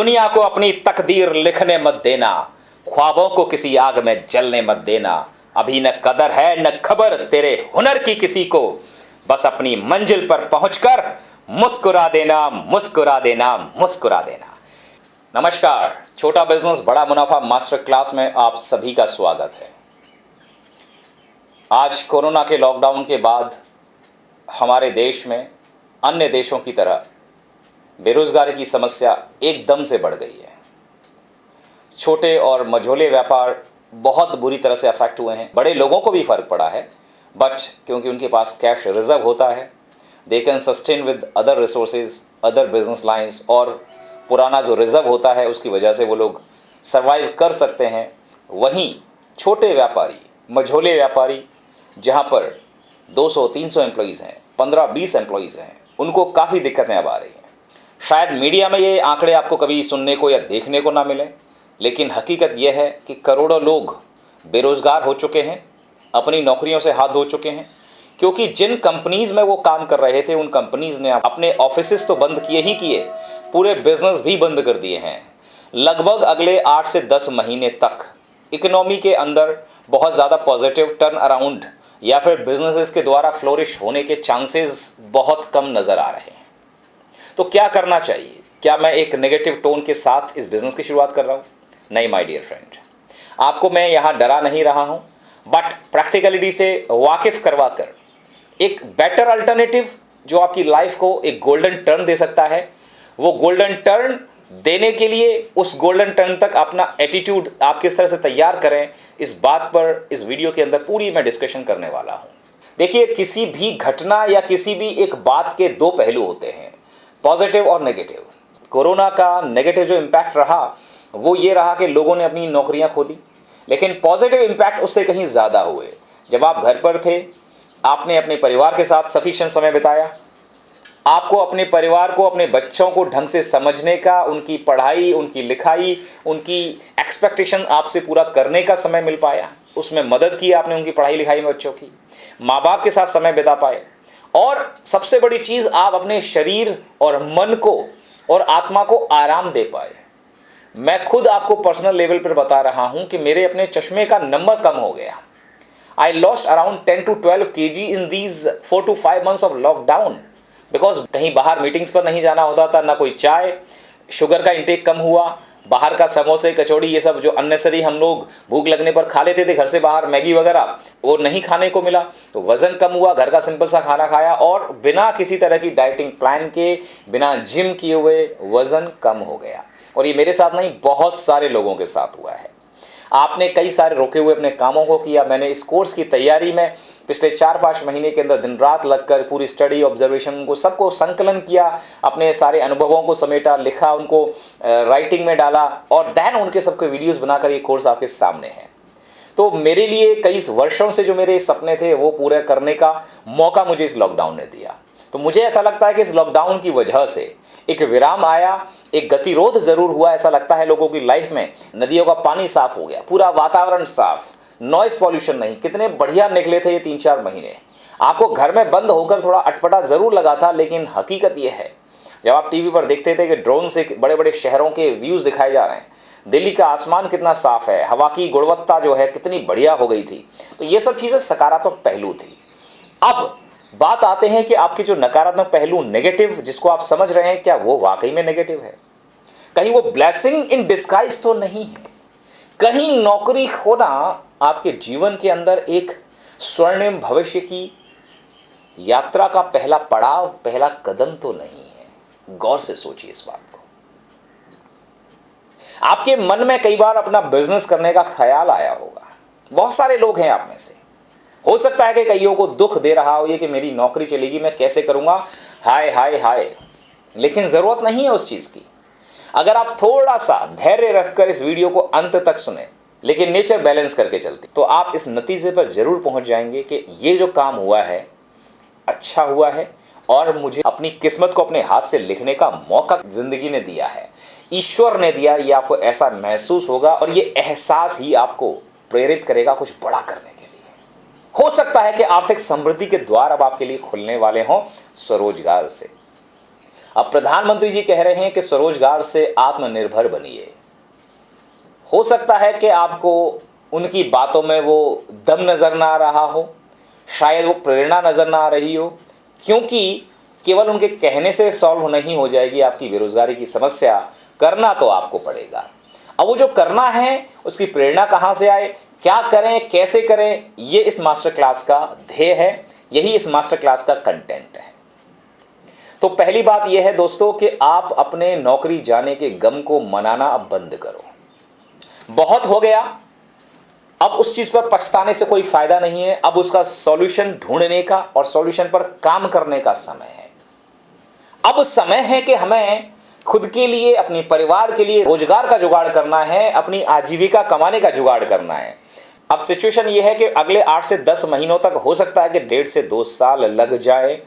दुनिया को अपनी तकदीर लिखने मत देना, ख्वाबों को किसी आग में जलने मत देना। अभी न कदर है न खबर तेरे हुनर की किसी को, बस अपनी मंजिल पर पहुंचकर मुस्कुरा देना, मुस्कुरा देना, मुस्कुरा देना। नमस्कार, छोटा बिजनेस बड़ा मुनाफा मास्टर क्लास में आप सभी का स्वागत है। आज कोरोना के लॉकडाउन के बाद हमारे देश में अन्य देशों की तरह बेरोजगारी की समस्या एकदम से बढ़ गई है। छोटे और मझोले व्यापार बहुत बुरी तरह से अफेक्ट हुए हैं। बड़े लोगों को भी फर्क पड़ा है, बट क्योंकि उनके पास कैश रिजर्व होता है, they can sustain with other resources, other business lines, और पुराना जो रिजर्व होता है उसकी वजह से वो लोग सर्वाइव कर सकते हैं। वहीं छोटे व्यापारी, मझोले व्यापारी, जहां पर 200-300 एम्प्लॉइज़ हैं, 15-20 एम्प्लॉइज़ हैं, उनको काफ़ी दिक्कतें अब आ रही हैं। शायद मीडिया में ये आंकड़े आपको कभी सुनने को या देखने को ना मिले, लेकिन हकीकत यह है कि करोड़ों लोग बेरोज़गार हो चुके हैं, अपनी नौकरियों से हाथ धो चुके हैं, क्योंकि जिन कंपनीज़ में वो काम कर रहे थे उन कंपनीज़ ने अपने ऑफिसेस तो बंद किए ही किए, पूरे बिजनेस भी बंद कर दिए हैं। लगभग अगले 8 से 10 महीने तक इकोनॉमी के अंदर बहुत ज़्यादा पॉजिटिव टर्न अराउंड या फिर बिजनेसेस के द्वारा फ्लोरिश होने के चांसेस बहुत कम नज़र आ रहे हैं। तो क्या करना चाहिए? क्या मैं एक नेगेटिव टोन के साथ इस बिज़नेस की शुरुआत कर रहा हूँ? नहीं माय डियर फ्रेंड, आपको मैं यहाँ डरा नहीं रहा हूँ, बट प्रैक्टिकलिटी से वाकिफ करवा कर एक बेटर अल्टरनेटिव जो आपकी लाइफ को एक गोल्डन टर्न दे सकता है, वो गोल्डन टर्न देने के लिए उस गोल्डन टर्न तक अपना एटीट्यूड आप किस तरह से तैयार करें, इस बात पर इस वीडियो के अंदर पूरी मैं डिस्कशन करने वाला हूँ। देखिए, किसी भी घटना या किसी भी एक बात के दो पहलू होते हैं, पॉजिटिव और नेगेटिव। कोरोना का नेगेटिव जो इम्पैक्ट रहा वो ये रहा कि लोगों ने अपनी नौकरियां खो दी, लेकिन पॉजिटिव इम्पैक्ट उससे कहीं ज़्यादा हुए। जब आप घर पर थे, आपने अपने परिवार के साथ सफिशिएंट समय बिताया, आपको अपने परिवार को, अपने बच्चों को ढंग से समझने का, उनकी पढ़ाई, उनकी लिखाई, उनकी एक्सपेक्टेशन आपसे पूरा करने का समय मिल पाया, उसमें मदद की आपने उनकी पढ़ाई लिखाई में बच्चों की, माँ बाप के साथ समय बिता पाए, और सबसे बड़ी चीज़ आप अपने शरीर और मन को और आत्मा को आराम दे पाए। मैं खुद आपको पर्सनल लेवल पर बता रहा हूं कि मेरे अपने चश्मे का नंबर कम हो गया। I lost around 10 to 12 kg in these 4 to 5 months of lockdown, because कहीं बाहर मीटिंग्स पर नहीं जाना होता था, ना कोई चाय, शुगर का इंटेक कम हुआ, बाहर का समोसे, कचौड़ी, ये सब जो अननेसरी हम लोग भूख लगने पर खा लेते थे घर से बाहर, मैगी वगैरह, वो नहीं खाने को मिला, तो वज़न कम हुआ, घर का सिंपल सा खाना खाया, और बिना किसी तरह की डाइटिंग प्लान के, बिना जिम किए हुए वज़न कम हो गया। और ये मेरे साथ नहीं, बहुत सारे लोगों के साथ हुआ है। आपने कई सारे रुके हुए अपने कामों को किया। मैंने इस कोर्स की तैयारी में पिछले 4-5 महीने के अंदर दिन रात लगकर पूरी स्टडी, ऑब्जर्वेशन को सबको संकलन किया, अपने सारे अनुभवों को समेटा, लिखा, उनको राइटिंग में डाला, और देन उनके सबके वीडियोस बनाकर ये कोर्स आपके सामने है। तो मेरे लिए कई वर्षों से जो मेरे सपने थे वो पूरे करने का मौका मुझे इस लॉकडाउन ने दिया। तो मुझे ऐसा लगता है कि इस लॉकडाउन की वजह से एक विराम आया, एक गतिरोध ज़रूर हुआ। ऐसा लगता है लोगों की लाइफ में नदियों का पानी साफ हो गया, पूरा वातावरण साफ, नॉइज़ पॉल्यूशन नहीं। कितने बढ़िया निकले थे ये 3-4 महीने। आपको घर में बंद होकर थोड़ा अटपटा ज़रूर लगा था, लेकिन हकीकत ये है, जब आप टीवी पर देखते थे कि ड्रोन से बड़े बड़े शहरों के व्यूज़ दिखाए जा रहे हैं, दिल्ली का आसमान कितना साफ़ है, हवा की गुणवत्ता जो है कितनी बढ़िया हो गई थी, तो ये सब चीज़ें सकारात्मक पहलू थी। अब बात आते हैं कि आपके जो नकारात्मक पहलू, नेगेटिव, जिसको आप समझ रहे हैं, क्या वो वाकई में नेगेटिव है? कहीं वो ब्लेसिंग इन डिस्गाइज तो नहीं है? कहीं नौकरी खोना आपके जीवन के अंदर एक स्वर्णिम भविष्य की यात्रा का पहला पड़ाव, पहला कदम तो नहीं है? गौर से सोचिए इस बात को। आपके मन में कई बार अपना बिजनेस करने का ख्याल आया होगा। बहुत सारे लोग हैं आप में से, हो सकता है कि कईयों को दुख दे रहा हो ये कि मेरी नौकरी चलेगी, मैं कैसे करूंगा, हाय हाय हाय। लेकिन ज़रूरत नहीं है उस चीज़ की। अगर आप थोड़ा सा धैर्य रखकर इस वीडियो को अंत तक सुने, लेकिन नेचर बैलेंस करके चलते, तो आप इस नतीजे पर ज़रूर पहुंच जाएंगे कि ये जो काम हुआ है अच्छा हुआ है, और मुझे अपनी किस्मत को अपने हाथ से लिखने का मौका ज़िंदगी ने दिया है, ईश्वर ने दिया। ये आपको ऐसा महसूस होगा, और ये एहसास ही आपको प्रेरित करेगा कुछ बड़ा करने के लिए। हो सकता है कि आर्थिक समृद्धि के द्वार अब आपके लिए खुलने वाले हों स्वरोजगार से। अब प्रधानमंत्री जी कह रहे हैं कि स्वरोजगार से आत्मनिर्भर बनिए। हो सकता है कि आपको उनकी बातों में वो दम नज़र ना आ रहा हो, शायद वो प्रेरणा नज़र ना आ रही हो, क्योंकि केवल उनके कहने से सॉल्व नहीं हो जाएगी आपकी बेरोजगारी की समस्या, करना तो आपको पड़ेगा। अब वो जो करना है उसकी प्रेरणा कहाँ से आए, क्या करें, कैसे करें, ये इस मास्टर क्लास का ध्येय है, यही इस मास्टर क्लास का कंटेंट है। तो पहली बात यह है दोस्तों कि आप अपने नौकरी जाने के गम को मनाना अब बंद करो। बहुत हो गया, अब उस चीज पर पछताने से कोई फायदा नहीं है। अब उसका सॉल्यूशन ढूंढने का और सॉल्यूशन पर काम करने का समय है। अब समय है कि हमें खुद के लिए, अपने परिवार के लिए रोजगार का जुगाड़ करना है, अपनी आजीविका कमाने का जुगाड़ करना है। अब सिचुएशन ये है कि अगले 8 से 10 महीनों तक हो सकता है कि 1.5 से 2 साल लग जाए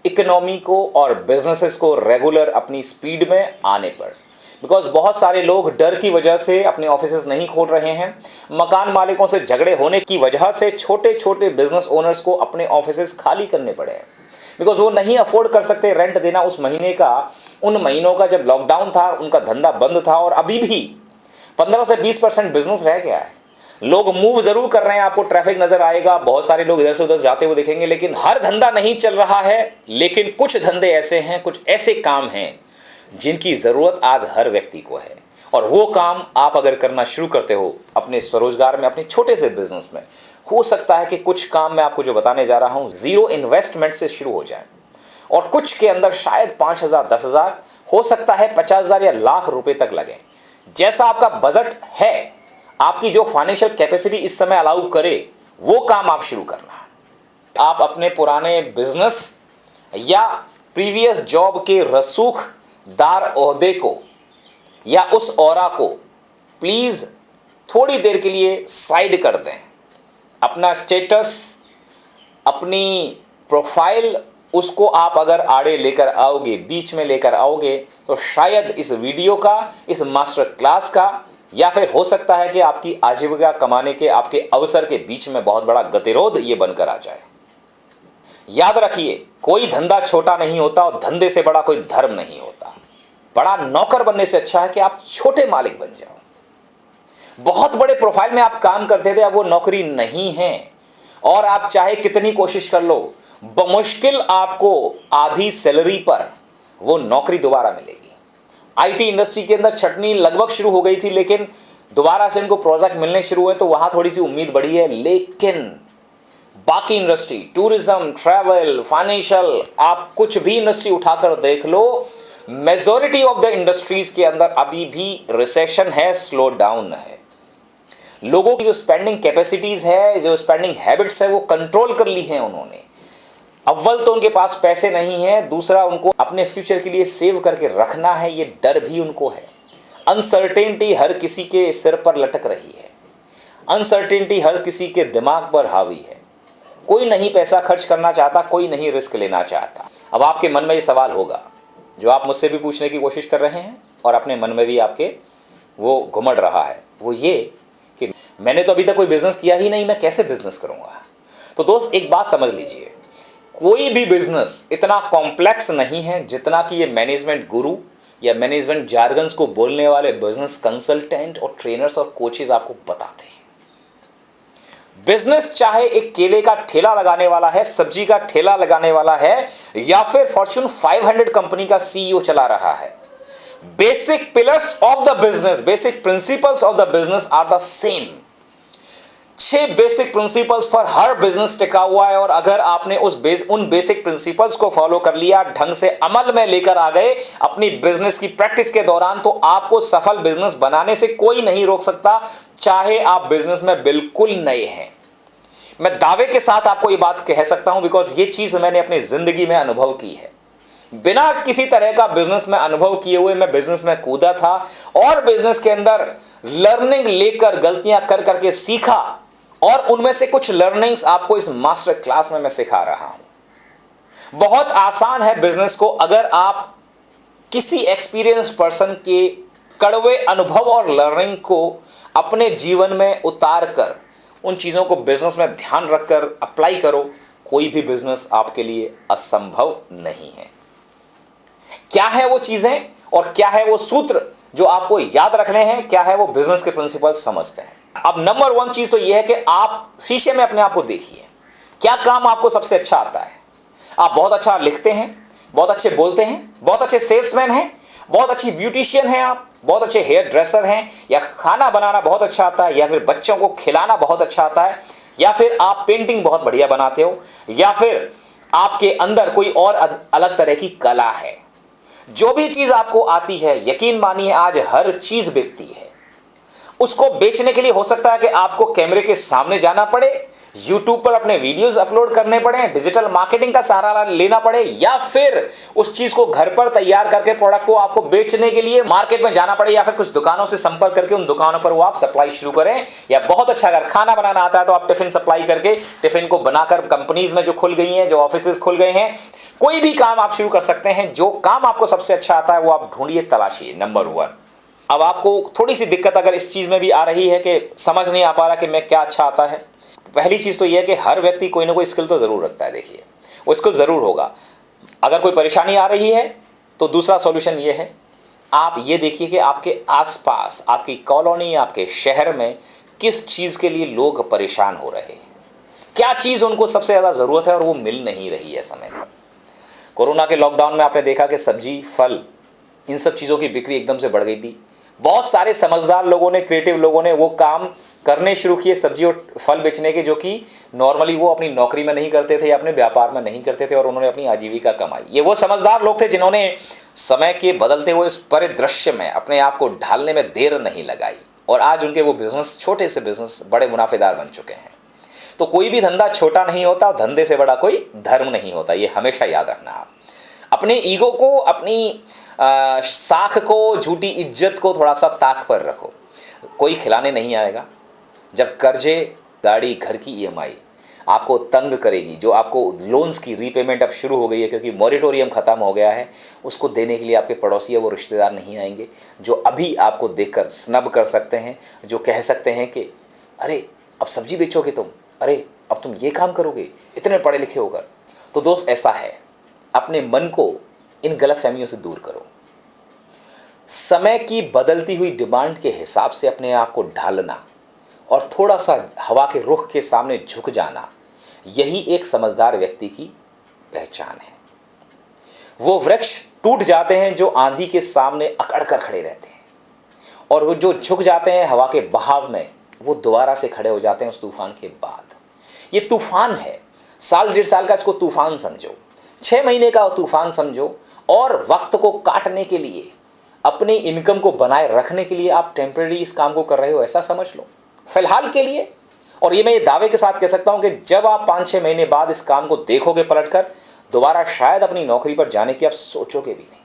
इकोनॉमी को और बिजनेसेस को रेगुलर अपनी स्पीड में आने पर, बिकॉज बहुत सारे लोग डर की वजह से अपने ऑफिसेस नहीं खोल रहे हैं। मकान मालिकों से झगड़े होने की वजह से छोटे छोटे बिजनेस ओनर्स को अपने ऑफिसेस खाली करने पड़े हैं, बिकॉज वो नहीं अफोर्ड कर सकते रेंट देना उस महीने का। उन महीनों का जब लॉकडाउन था उनका धंधा बंद था, और अभी भी 15 से 20% बिजनेस रह गया है। लोग मूव जरूर कर रहे हैं, आपको ट्रैफिक नजर आएगा, बहुत सारे लोग इधर से उधर जाते हुए दिखेंगे, लेकिन हर धंधा नहीं चल रहा है। लेकिन कुछ धंधे ऐसे हैं, कुछ ऐसे काम हैं जिनकी जरूरत आज हर व्यक्ति को है, और वो काम आप अगर करना शुरू करते हो अपने स्वरोजगार में, अपने छोटे से बिजनेस में, हो सकता है कि कुछ काम मैं आपको जो बताने जा रहा हूं जीरो इन्वेस्टमेंट से शुरू हो जाए, और कुछ के अंदर शायद 5,000, 10,000, हो सकता है 50,000 या लाख रुपए तक लगे। जैसा आपका बजट है, आपकी जो फाइनेंशियल कैपेसिटी इस समय अलाउ करे, वो काम आप शुरू करना। आप अपने पुराने बिजनेस या प्रीवियस जॉब के रसूखदार ओहदे को या उस ऑरा को प्लीज थोड़ी देर के लिए साइड कर दें। अपना स्टेटस, अपनी प्रोफाइल, उसको आप अगर आड़े लेकर आओगे, बीच में लेकर आओगे, तो शायद इस वीडियो का, इस मास्टर क्लास का, या फिर हो सकता है कि आपकी आजीविका कमाने के आपके अवसर के बीच में बहुत बड़ा गतिरोध ये बनकर आ जाए। याद रखिए, कोई धंधा छोटा नहीं होता और धंधे से बड़ा कोई धर्म नहीं होता। बड़ा नौकर बनने से अच्छा है कि आप छोटे मालिक बन जाओ। बहुत बड़े प्रोफाइल में आप काम करते थे, अब वो नौकरी नहीं है, और आप चाहे कितनी कोशिश कर लो, बमुश्किल आपको आधी सैलरी पर वो नौकरी दोबारा मिलेगी। आईटी इंडस्ट्री के अंदर छटनी लगभग शुरू हो गई थी, लेकिन दोबारा से इनको प्रोजेक्ट मिलने शुरू हुए, तो वहां थोड़ी सी उम्मीद बढ़ी है। लेकिन बाकी इंडस्ट्री, टूरिज्म, ट्रैवल, फाइनेंशियल, आप कुछ भी इंडस्ट्री उठाकर देख लो, मेजॉरिटी ऑफ द इंडस्ट्रीज के अंदर अभी भी रिसेशन है, स्लो डाउन है। लोगों की जो स्पेंडिंग कैपेसिटीज है, जो स्पेंडिंग हैबिट्स है, वो कंट्रोल कर ली है उन्होंने। अव्वल तो उनके पास पैसे नहीं है, दूसरा उनको अपने फ्यूचर के लिए सेव करके रखना है, ये डर भी उनको है। अनसर्टेनिटी हर किसी के सिर पर लटक रही है, अनसर्टेनिटी हर किसी के दिमाग पर हावी है। कोई नहीं पैसा खर्च करना चाहता, कोई नहीं रिस्क लेना चाहता। अब आपके मन में ये सवाल होगा जो आप मुझसे भी पूछने की कोशिश कर रहे हैं, और अपने मन में भी आपके वो घुमड़ रहा है, वो ये कि मैंने तो अभी तक कोई बिजनेस किया ही नहीं, मैं कैसे बिजनेस करूंगा। तो दोस्त, एक बात समझ लीजिए, कोई भी बिजनेस इतना कॉम्प्लेक्स नहीं है जितना कि ये मैनेजमेंट गुरु या मैनेजमेंट जार्गन्स को बोलने वाले बिजनेस कंसल्टेंट और ट्रेनर्स और कोचेस आपको बताते हैं। बिजनेस चाहे एक केले का ठेला लगाने वाला है, सब्जी का ठेला लगाने वाला है, या फिर फॉर्च्यून 500 कंपनी का सीईओ चला रहा है, basic pillars of the business, basic principles of the business are the same. 6 basic principles पर हर बिजनेस टिका हुआ है, और अगर आपने उन बेसिक प्रिंसिपल्स को फॉलो कर लिया, ढंग से अमल में लेकर आ गए अपनी बिजनेस की प्रैक्टिस के दौरान, तो आपको सफल बिजनेस बनाने से कोई नहीं रोक सकता, चाहे आप बिजनेस में बिल्कुल नए हैं। मैं दावे के साथ आपको ये बात कह सकता हूं, बिकॉज ये चीज मैंने अपनी जिंदगी में अनुभव की है। बिना किसी तरह का बिजनेस में अनुभव किए हुए मैं बिजनेस में कूदा था, और बिजनेस के अंदर लर्निंग लेकर गलतियां कर करके सीखा, और उनमें से कुछ लर्निंग्स आपको इस मास्टर क्लास में मैं सिखा रहा हूं। बहुत आसान है बिजनेस को, अगर आप किसी एक्सपीरियंस पर्सन के कड़वे अनुभव और लर्निंग को अपने जीवन में उतार कर, उन चीज़ों को बिजनेस में ध्यान रखकर अप्लाई करो, कोई भी बिजनेस आपके लिए असंभव नहीं है। क्या है वो चीजें और क्या है वो सूत्र जो आपको याद रखने हैं, क्या है वो बिजनेस के प्रिंसिपल समझते हैं। अब नंबर 1 चीज तो ये है कि आप शीशे में अपने आप को देखिए, क्या काम आपको सबसे अच्छा आता है। आप बहुत अच्छा लिखते हैं, बहुत अच्छे बोलते हैं, बहुत अच्छे सेल्समैन हैं, बहुत अच्छी ब्यूटिशियन हैं, आप बहुत अच्छे हेयर ड्रेसर हैं, या खाना बनाना बहुत अच्छा आता है, या फिर बच्चों को खिलाना बहुत अच्छा आता है, या फिर आप पेंटिंग बहुत बढ़िया बनाते हो, या फिर आपके अंदर कोई और अलग तरह की कला है। जो भी चीज आपको आती है, यकीन मानिए आज हर चीज बिकती है। उसको बेचने के लिए हो सकता है कि आपको कैमरे के सामने जाना पड़े, YouTube पर अपने वीडियोस अपलोड करने पड़े, डिजिटल मार्केटिंग का सहारा लेना पड़े, या फिर उस चीज को घर पर तैयार करके प्रोडक्ट को आपको बेचने के लिए मार्केट में जाना पड़े, या फिर कुछ दुकानों से संपर्क करके उन दुकानों पर वो आप सप्लाई शुरू करें। या बहुत अच्छा अगर खाना बनाना आता है तो आप टिफिन सप्लाई करके टिफिन को बनाकर कंपनीज में जो खुल गई हैं, जो ऑफिस खुल गए हैं, कोई भी काम आप शुरू कर सकते हैं। जो काम आपको सबसे अच्छा आता है वो आप ढूंढिए, तलाशिए। नंबर 1। अब आपको थोड़ी सी दिक्कत अगर इस चीज में भी आ रही है कि समझ नहीं आ पा रहा कि मैं क्या अच्छा आता है, पहली चीज तो यह है कि हर व्यक्ति कोई ना कोई स्किल तो जरूर रखता है। देखिए, वो स्किल जरूर होगा। अगर कोई परेशानी आ रही है तो दूसरा सॉल्यूशन ये है, आप ये देखिए कि आपके आसपास, आपकी कॉलोनी, आपके शहर में किस चीज के लिए लोग परेशान हो रहे हैं, क्या चीज उनको सबसे ज्यादा जरूरत है और वो मिल नहीं रही है समय पर। कोरोना के लॉकडाउन में आपने देखा कि सब्जी, फल, इन सब चीजों की बिक्री एकदम से बढ़ गई थी। बहुत सारे समझदार लोगों ने, क्रिएटिव लोगों ने वो काम करने शुरू किए, सब्जी और फल बेचने के, जो कि नॉर्मली वो अपनी नौकरी में नहीं करते थे या अपने व्यापार में नहीं करते थे, और उन्होंने अपनी आजीविका कमाई। ये वो समझदार लोग थे जिन्होंने समय के बदलते हुए इस परिदृश्य में अपने आप को ढालने में देर नहीं लगाई, और आज उनके वो बिजनेस, छोटे से बिजनेस बड़े मुनाफेदार बन चुके हैं। तो कोई भी धंधा छोटा नहीं होता, धंधे से बड़ा कोई धर्म नहीं होता, ये हमेशा याद रखना। आप अपने ईगो को, अपनी साख को, झूठी इज्जत को थोड़ा सा ताक पर रखो। कोई खिलाने नहीं आएगा जब कर्जे, गाड़ी, घर की EMI आपको तंग करेगी, जो आपको लोन्स की रीपेमेंट अब शुरू हो गई है क्योंकि मॉरिटोरियम ख़त्म हो गया है, उसको देने के लिए आपके पड़ोसी या वो रिश्तेदार नहीं आएंगे जो अभी आपको देखकर स्नब कर सकते हैं, जो कह सकते हैं कि अरे अब सब्जी बेचोगे तुम, अरे अब तुम ये काम करोगे इतने पढ़े लिखे होकर। तो दोस्त, ऐसा है, अपने मन को इन गलतफहमियों से दूर करो। समय की बदलती हुई डिमांड के हिसाब से अपने आप को ढालना और थोड़ा सा हवा के रुख के सामने झुक जाना, यही एक समझदार व्यक्ति की पहचान है। वो वृक्ष टूट जाते हैं जो आंधी के सामने अकड़ कर खड़े रहते हैं, और वो जो झुक जाते हैं हवा के बहाव में, वो दोबारा से खड़े हो जाते हैं उस तूफान के बाद। ये तूफान है, साल 1.5 साल का इसको तूफान समझो, 6 महीने का तूफान समझो, और वक्त को काटने के लिए, अपनी इनकम को बनाए रखने के लिए आप टेम्परेरी इस काम को कर रहे हो, ऐसा समझ लो फिलहाल के लिए। और ये मैं ये दावे के साथ कह सकता हूं कि जब आप 5-6 महीने बाद इस काम को देखोगे पलटकर, दोबारा शायद अपनी नौकरी पर जाने की आप सोचोगे भी नहीं।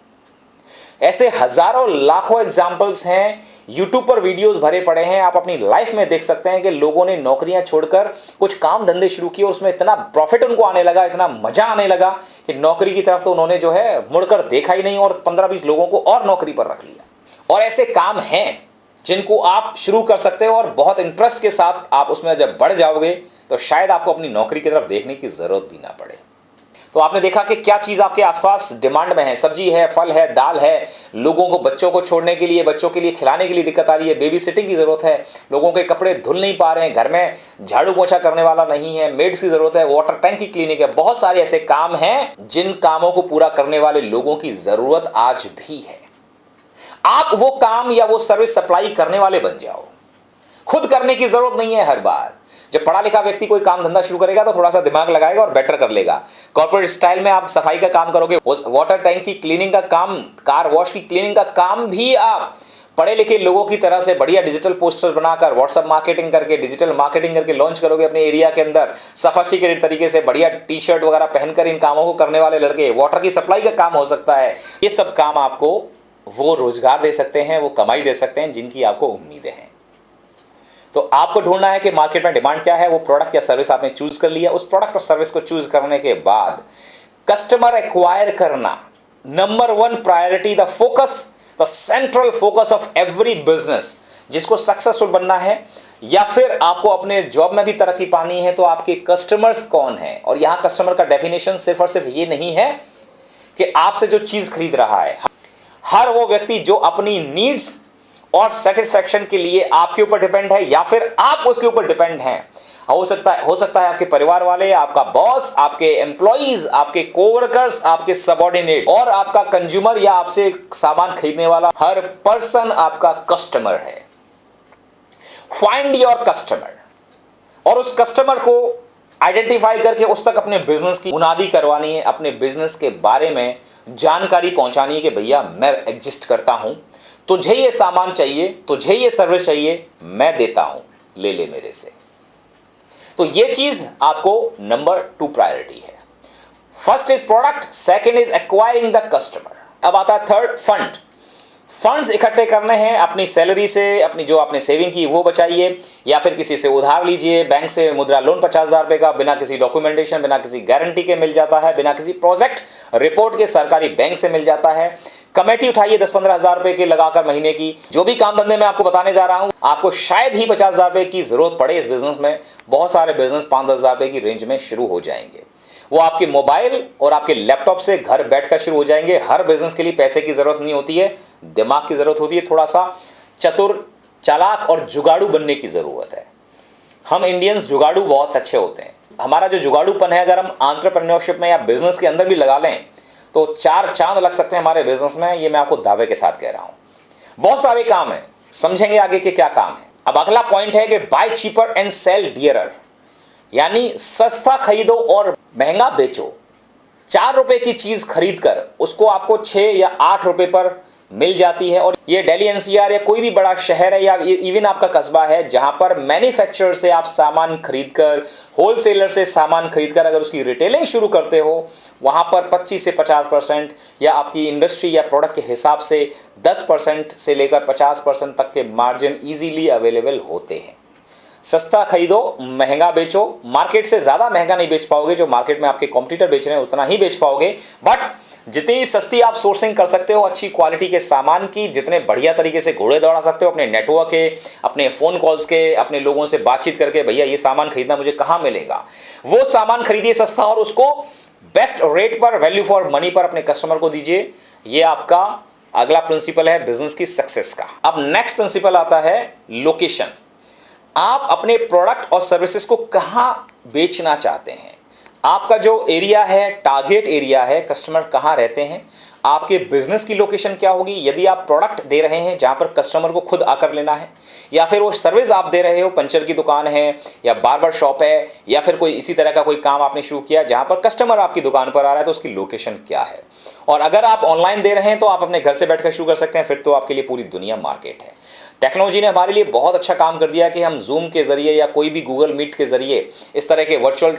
ऐसे हजारों लाखों एग्जाम्पल्स हैं, YouTube पर वीडियोस भरे पड़े हैं, आप अपनी लाइफ में देख सकते हैं कि लोगों ने नौकरियां छोड़कर कुछ काम धंधे शुरू किए और उसमें इतना प्रॉफिट उनको आने लगा, इतना मजा आने लगा कि नौकरी की तरफ तो उन्होंने जो है मुड़कर देखा ही नहीं, और 15-20 लोगों को और नौकरी पर रख लिया। और ऐसे काम हैं जिनको आप शुरू कर सकते हो, और बहुत इंटरेस्ट के साथ आप उसमें जब बढ़ जाओगे तो शायद आपको अपनी नौकरी की तरफ देखने की जरूरत भी ना पड़े। तो आपने देखा कि क्या चीज़ आपके आसपास डिमांड में है, सब्जी है, फल है, दाल है, लोगों को बच्चों को छोड़ने के लिए, बच्चों के लिए खिलाने के लिए दिक्कत आ रही है, बेबी सिटिंग की ज़रूरत है, लोगों के कपड़े धुल नहीं पा रहे हैं, घर में झाड़ू पोछा करने वाला नहीं है, मेड्स की ज़रूरत है, वाटर टैंक की क्लीनिक है। बहुत सारे ऐसे काम हैं जिन कामों को पूरा करने वाले लोगों की ज़रूरत आज भी है। आप वो काम या वो सर्विस सप्लाई करने वाले बन जाओ। खुद करने की ज़रूरत नहीं है हर बार। जब पढ़ा लिखा व्यक्ति कोई काम धंधा शुरू करेगा तो थोड़ा सा दिमाग लगाएगा और बेटर कर लेगा। कॉर्पोरेट स्टाइल में आप सफाई का काम करोगे, वाटर टैंक की क्लीनिंग का काम, कार वॉश की क्लीनिंग का काम भी आप पढ़े लिखे लोगों की तरह से बढ़िया डिजिटल पोस्टर बनाकर, व्हाट्सएप मार्केटिंग करके, डिजिटल मार्केटिंग करके लॉन्च करोगे अपने एरिया के अंदर, सफिस्टिकेटेड तरीके से बढ़िया टी-शर्ट वगैरह पहनकर इन कामों को करने वाले लड़के। वाटर की सप्लाई का काम हो सकता है। ये सब काम आपको वो रोजगार दे सकते हैं, वो कमाई दे सकते हैं जिनकी आपको उम्मीदें हैं। तो आपको ढूंढना है कि मार्केट में डिमांड क्या है, वो प्रोडक्ट या सर्विस आपने चूज कर लिया। उस प्रोडक्ट और सर्विस को चूज करने के बाद कस्टमर एक्वायर करना, number 1 priority, the focus, the central focus of every business. जिसको सक्सेसफुल बनना है या फिर आपको अपने जॉब में भी तरक्की पानी है तो आपके कस्टमर्स कौन हैं। और यहां कस्टमर का डेफिनेशन सिर्फ और सिर्फ ये नहीं है कि आपसे जो चीज खरीद रहा है, हर वो व्यक्ति जो अपनी नीड्स और सेटिस्फैक्शन के लिए आपके ऊपर डिपेंड है या फिर आप उसके ऊपर डिपेंड हैं, हो सकता है आपके परिवार वाले, आपका बॉस, आपके एम्प्लॉइज, आपके कोवर्कर्स, आपके सबऑर्डिनेट और आपका कंज्यूमर या आपसे सामान खरीदने वाला हर पर्सन आपका कस्टमर है। फाइंड योर कस्टमर और उस कस्टमर को आइडेंटिफाई करके उस तक अपने बिजनेस की बुनियादी करवानी है, अपने बिजनेस के बारे में जानकारी पहुंचानी है कि भैया मैं एग्जिस्ट करता हूं, तुझे ये सामान चाहिए, तुझे ये सर्विस चाहिए, मैं देता हूं, ले ले मेरे से। तो ये चीज आपको नंबर 2 प्रायोरिटी है। First is product, second is acquiring the customer. अब आता है थर्ड, फंड। फंड्स इकट्ठे करने हैं, अपनी सैलरी से, अपनी जो आपने सेविंग की वो बचाइए या फिर किसी से उधार लीजिए, बैंक से मुद्रा लोन 50,000 रुपए का बिना किसी डॉक्यूमेंटेशन, बिना किसी गारंटी के मिल जाता है, बिना किसी प्रोजेक्ट रिपोर्ट के सरकारी बैंक से मिल जाता है। कमेटी उठाइए 10-15 हज़ार रुपए की लगाकर महीने की। जो भी काम धंधे में आपको बताने जा रहा हूं, आपको शायद ही 50,000 रुपए की जरूरत पड़े इस बिजनेस में। बहुत सारे बिजनेस 5-10 हज़ार रुपए की रेंज में शुरू हो जाएंगे। वो आपके मोबाइल और आपके लैपटॉप से घर बैठकर शुरू हो जाएंगे। हर बिजनेस के लिए पैसे की जरूरत नहीं होती है, दिमाग की जरूरत होती है, थोड़ा सा चतुर, चालाक और जुगाड़ू बनने की जरूरत है। हम इंडियंस जुगाड़ू बहुत अच्छे होते हैं। हमारा जो जुगाड़ूपन है, अगर हम एंटरप्रेन्योरशिप में या बिजनेस के अंदर भी लगा लें तो 4 चांद लग सकते हैं हमारे बिजनेस में। ये मैं आपको दावे के साथ कह रहा हूं। बहुत सारे काम हैं, समझेंगे आगे के क्या काम है। अब अगला पॉइंट है कि buy cheaper and sell dearer, यानी सस्ता खरीदो और महंगा बेचो। 4 रुपए की चीज खरीदकर उसको आपको 6 या 8 रुपए पर मिल जाती है। और ये दिल्ली एनसीआर या कोई भी बड़ा शहर है या इवन आपका कस्बा है जहां पर मैन्युफैक्चरर से आप सामान खरीदकर, होलसेलर से सामान खरीदकर अगर उसकी रिटेलिंग शुरू करते हो, वहां पर 25 से 50% या आपकी इंडस्ट्री या प्रोडक्ट के हिसाब से 10% से लेकर 50% तक के मार्जिन इजीली अवेलेबल होते हैं। सस्ता खरीदो, महंगा बेचो। मार्केट से ज़्यादा महंगा नहीं बेच पाओगे, जो मार्केट में आपके कॉम्पिटिटर बेच रहे हैं उतना ही बेच पाओगे। बट जितनी सस्ती आप सोर्सिंग कर सकते हो अच्छी क्वालिटी के सामान की, जितने बढ़िया तरीके से घोड़े दौड़ा सकते हो अपने नेटवर्क के, अपने फ़ोन कॉल्स के, अपने लोगों से बातचीत करके, भैया ये सामान खरीदना मुझे कहाँ मिलेगा, वो सामान खरीदिए सस्ता और उसको बेस्ट रेट पर, वैल्यू फॉर मनी पर अपने कस्टमर को दीजिए। ये आपका अगला प्रिंसिपल है बिजनेस की सक्सेस का। अब नेक्स्ट प्रिंसिपल आता है लोकेशन। आप अपने प्रोडक्ट और सर्विसेज को कहां बेचना चाहते हैं, आपका जो एरिया है, टारगेट एरिया है, कस्टमर कहां रहते हैं, आपके बिजनेस की लोकेशन क्या होगी। यदि आप प्रोडक्ट दे रहे हैं जहां पर कस्टमर को खुद आकर लेना है, या फिर वो सर्विस आप दे रहे हो, पंचर की दुकान है या बार्बर शॉप है या फिर कोई इसी तरह का कोई काम आपने शुरू किया जहां पर कस्टमर आपकी दुकान पर आ रहा है, तो उसकी लोकेशन क्या है। और अगर आप ऑनलाइन दे रहे हैं तो आप अपने घर से बैठकर शुरू कर सकते हैं, फिर तो आपके लिए पूरी दुनिया मार्केट है। टेक्नोलॉजी ने हमारे लिए बहुत अच्छा काम कर दिया कि हम जूम के जरिए या कोई भी गूगल मीट के जरिए, इस तरह के वर्चुअल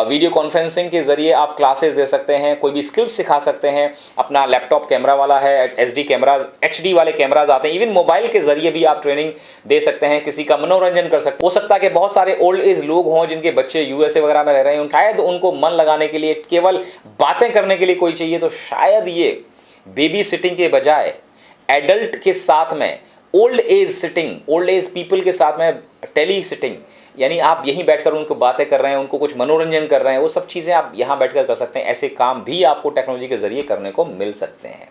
वीडियो कॉन्फ्रेंसिंग के जरिए आप क्लासेस दे सकते हैं, कोई भी स्किल्स सिखा सकते हैं। अपना लैपटॉप कैमरा वाला है, एचडी कैमराज, एचडी वाले कैमराज आते हैं, इवन मोबाइल के जरिए भी आप ट्रेनिंग दे सकते हैं, किसी का मनोरंजन कर सकते हैं। हो सकता है कि बहुत सारे ओल्ड एज लोग हों जिनके बच्चे यूएसए वगैरह में रह रहे हैं, शायद उनको मन लगाने के लिए, केवल बातें करने के लिए कोई चाहिए, तो शायद ये बेबी सिटिंग के बजाय एडल्ट के साथ में old age sitting, old age people के साथ में टेली सिटिंग, यानी आप यहीं बैठकर उनको बातें कर रहे हैं, उनको कुछ मनोरंजन कर रहे हैं, वो सब चीज़ें आप यहाँ बैठकर कर सकते हैं। ऐसे काम भी आपको टेक्नोलॉजी के जरिए करने को मिल सकते हैं।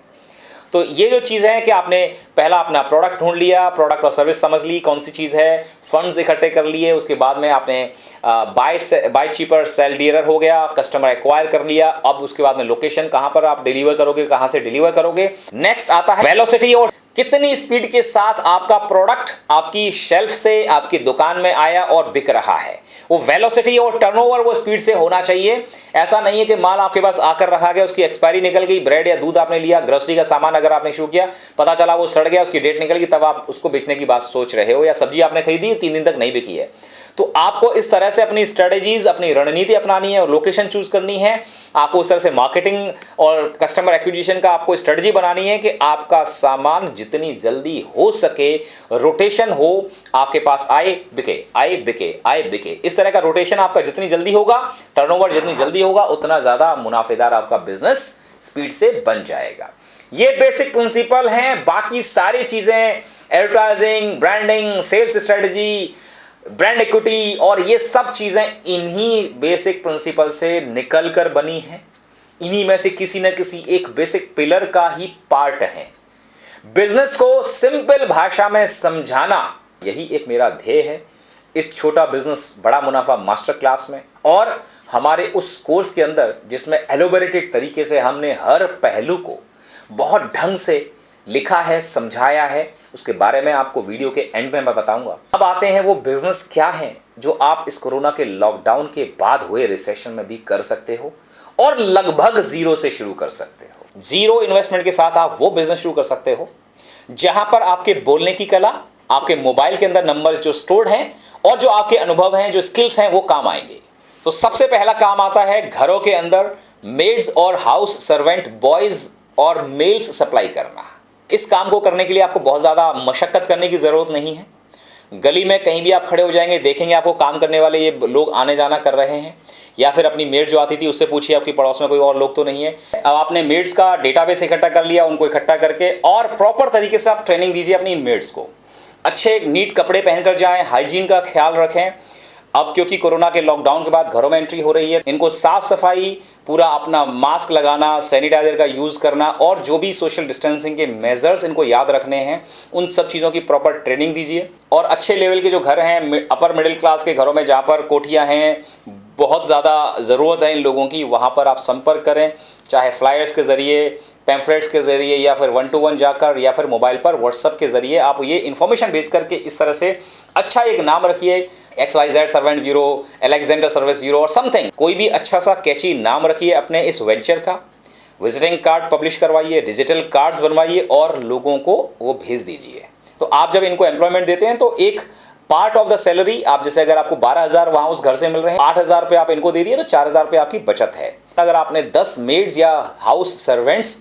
तो ये जो चीज़ है कि आपने पहला अपना प्रोडक्ट ढूंढ लिया, प्रोडक्ट और सर्विस समझ ली कौन सी चीज़ है, फंड्स इकट्ठे कर लिए, उसके बाद में आपने बाय चीपर सेल डियरर हो गया, कस्टमर एक्वायर कर लिया। अब उसके बाद में लोकेशन, कहाँ पर आप डिलीवर करोगे, कहाँ से डिलीवर करोगे। नेक्स्ट आता है वेलोसिटी, और कितनी स्पीड के साथ आपका प्रोडक्ट आपकी शेल्फ से आपकी दुकान में आया और बिक रहा है। वो वेलोसिटी और टर्नओवर वो स्पीड से होना चाहिए। ऐसा नहीं है कि माल आपके पास आकर रखा गया, उसकी एक्सपायरी निकल गई, ब्रेड या दूध आपने लिया, ग्रोसरी का सामान अगर आपने शुरू किया, पता चला वो सड़ गया, उसकी डेट निकल गई, तब आप उसको बेचने की बात सोच रहे हो। या सब्जी आपने खरीदी 3 दिन तक नहीं बिकी है, तो आपको इस तरह से अपनी स्ट्रेटेजीज, अपनी रणनीति अपनानी है और लोकेशन चूज करनी है। आपको उस तरह से मार्केटिंग और कस्टमर एक्विजिशन का आपको स्ट्रेटजी बनानी है कि आपका सामान जितनी जल्दी हो सके रोटेशन हो, आपके पास आए बिके, आए बिके, आए बिके। इस तरह का रोटेशन आपका जितनी जल्दी होगा, टर्नओवर जितनी जल्दी होगा, उतना ज्यादा मुनाफेदार आपका बिजनेस स्पीड से बन जाएगा। ये बेसिक प्रिंसिपल हैं। बाकी सारी चीजें, advertising, branding, sales strategy, brand equity और ये सब चीजें इन्हीं बेसिक प्रिंसिपल से निकल कर बनी हैं। इन्हीं में से किसी न किसी एक बेसिक पिलर का ही पार्ट हैं। बिजनेस को सिंपल भाषा में समझाना, यही एक मेरा ध्येय है इस छोटा बिजनेस बड़ा मुनाफा मास्टर क्लास में, और हमारे उस कोर्स के अंदर जिसमें एलोबरेटेड तरीके से हमने हर पहलू को बहुत ढंग से लिखा है, समझाया है। उसके बारे में आपको वीडियो के एंड में मैं बताऊंगा। अब आते हैं वो बिजनेस क्या है जो आप इस कोरोना के लॉकडाउन के बाद हुए रिसेशन में भी कर सकते हो और लगभग जीरो से शुरू कर सकते हो। जीरो इन्वेस्टमेंट के साथ आप वो बिजनेस शुरू कर सकते हो जहां पर आपके बोलने की कला, आपके मोबाइल के अंदर नंबर्स जो स्टोर्ड हैं और जो आपके अनुभव हैं, जो स्किल्स हैं, वो काम आएंगे। तो सबसे पहला काम आता है घरों के अंदर मेड्स और हाउस सर्वेंट बॉयज और मेल्स सप्लाई करना। इस काम को करने के लिए आपको बहुत ज़्यादा मशक्कत करने की ज़रूरत नहीं है। गली में कहीं भी आप खड़े हो जाएंगे, देखेंगे आपको काम करने वाले ये लोग आने जाना कर रहे हैं, या फिर अपनी मेड जो आती थी उससे पूछिए आपकी पड़ोस में कोई और लोग तो नहीं है। अब आपने मेड्स का डेटाबेस इकट्ठा कर लिया, उनको इकट्ठा करके और प्रॉपर तरीके से आप ट्रेनिंग दीजिए अपनी इन मेड्स को। अच्छे नीट कपड़े पहनकर जाएं, हाइजीन का ख्याल रखें। अब क्योंकि कोरोना के लॉकडाउन के बाद घरों में एंट्री हो रही है, इनको साफ सफाई, पूरा अपना मास्क लगाना, सैनिटाइजर का यूज़ करना और जो भी सोशल डिस्टेंसिंग के मेजर्स इनको याद रखने हैं, उन सब चीज़ों की प्रॉपर ट्रेनिंग दीजिए। और अच्छे लेवल के जो घर हैं, अपर मिडिल क्लास के घरों में जहाँ पर कोठियाँ हैं, बहुत ज़्यादा ज़रूरत है इन लोगों की, वहाँ पर आप संपर्क करें, चाहे फ्लायर्स के ज़रिए, पैम्फलेट्स के ज़रिए, या फिर 1-to-1 जाकर, या फिर मोबाइल पर व्हाट्सअप के ज़रिए आप ये इन्फॉर्मेशन भेज करके इस तरह से अच्छा एक नाम रखिए, XYZ servant bureau, Alexander service bureau और समथिंग, कोई भी अच्छा सा कैची नाम रखिए अपने इस वेंचर का। विजिटिंग कार्ड पब्लिश करवाइए, डिजिटल कार्ड्स बनवाइए और लोगों को वो भेज दीजिए। तो आप जब इनको एम्प्लॉयमेंट देते हैं तो एक पार्ट ऑफ द सैलरी, आप जैसे अगर आपको 12,000 वहाँ उस घर से मिल रहे हैं, 8,000 रुपये आप इनको दे दिए तो 4,000 रुपये आपकी बचत है। अगर आपने 10 मेड्स या हाउस सर्वेंट्स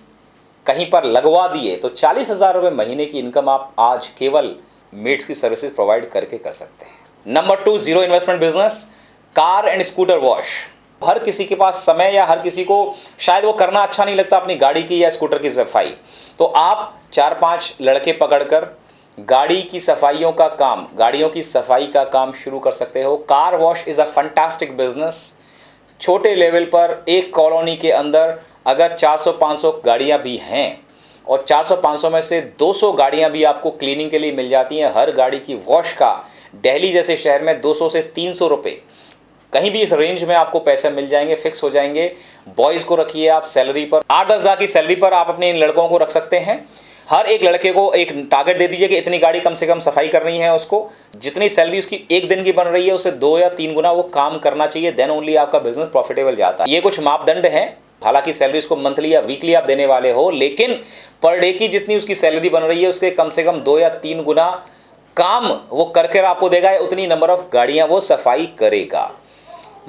कहीं पर लगवा दिए तो 40,000 रुपये महीने की इनकम आप आज केवल मेड्स की सर्विसेज प्रोवाइड करके कर सकते हैं। Number 2, zero investment business, car and scooter wash. हर किसी के पास समय, या हर किसी को शायद वो करना अच्छा नहीं लगता अपनी गाड़ी की या स्कूटर की सफाई, तो आप 4-5 लड़के पकड़कर गाड़ी की सफाइयों का काम, गाड़ियों की सफाई का काम शुरू कर सकते हो। Car wash is a fantastic business. छोटे लेवल पर एक कॉलोनी के अंदर अगर 400-500 गाड़ियाँ भी हैं और 400-500 में से 200 गाड़ियाँ भी आपको क्लीनिंग के लिए मिल जाती हैं, हर गाड़ी की वॉश का दिल्ली जैसे शहर में 200 से 300 रुपये, कहीं भी इस रेंज में आपको पैसे मिल जाएंगे, फिक्स हो जाएंगे। बॉयज़ को रखिए आप सैलरी पर, 8-10 हज़ार की सैलरी पर आप अपने इन लड़कों को रख सकते हैं। हर एक लड़के को एक टारगेट दे दीजिए कि इतनी गाड़ी कम से कम सफाई करनी है उसको। जितनी सैलरी उसकी एक दिन की बन रही है उससे 2 या 3 गुना वो काम करना चाहिए, देन ओनली आपका बिजनेस प्रॉफिटेबल जाता है। ये कुछ मापदंड हैं। हालांकि सैलरी उसको मंथली या वीकली आप देने वाले हो, लेकिन पर डे की जितनी उसकी सैलरी बन रही है उसके कम से कम 2 या 3 गुना काम वो करके आपको देगा, उतनी नंबर ऑफ गाड़ियां वो सफाई करेगा।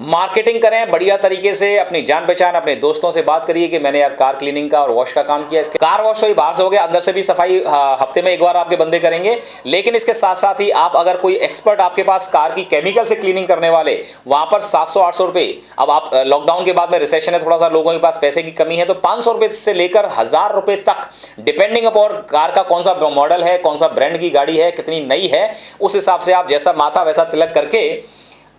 मार्केटिंग करें बढ़िया तरीके से, अपनी जान पहचान, अपने दोस्तों से बात करिए कि मैंने यार कार क्लीनिंग का और वॉश का काम किया। इसके कार वॉश तो ही बाहर से हो गया, अंदर से भी सफाई हफ्ते में एक बार आपके बंदे करेंगे। लेकिन इसके साथ साथ ही आप अगर कोई एक्सपर्ट आपके पास कार की केमिकल से क्लीनिंग करने वाले, वहां पर 700-800 रुपये, अब आप लॉकडाउन के बाद में रिसेशन है, थोड़ा सा लोगों के पास पैसे की कमी है, तो 500 रुपये से लेकर 1,000 रुपये तक, डिपेंडिंग अपॉन कार का कौन सा मॉडल है, कौन सा ब्रांड की गाड़ी है, कितनी नई है, उस हिसाब से आप जैसा माथा वैसा तिलक करके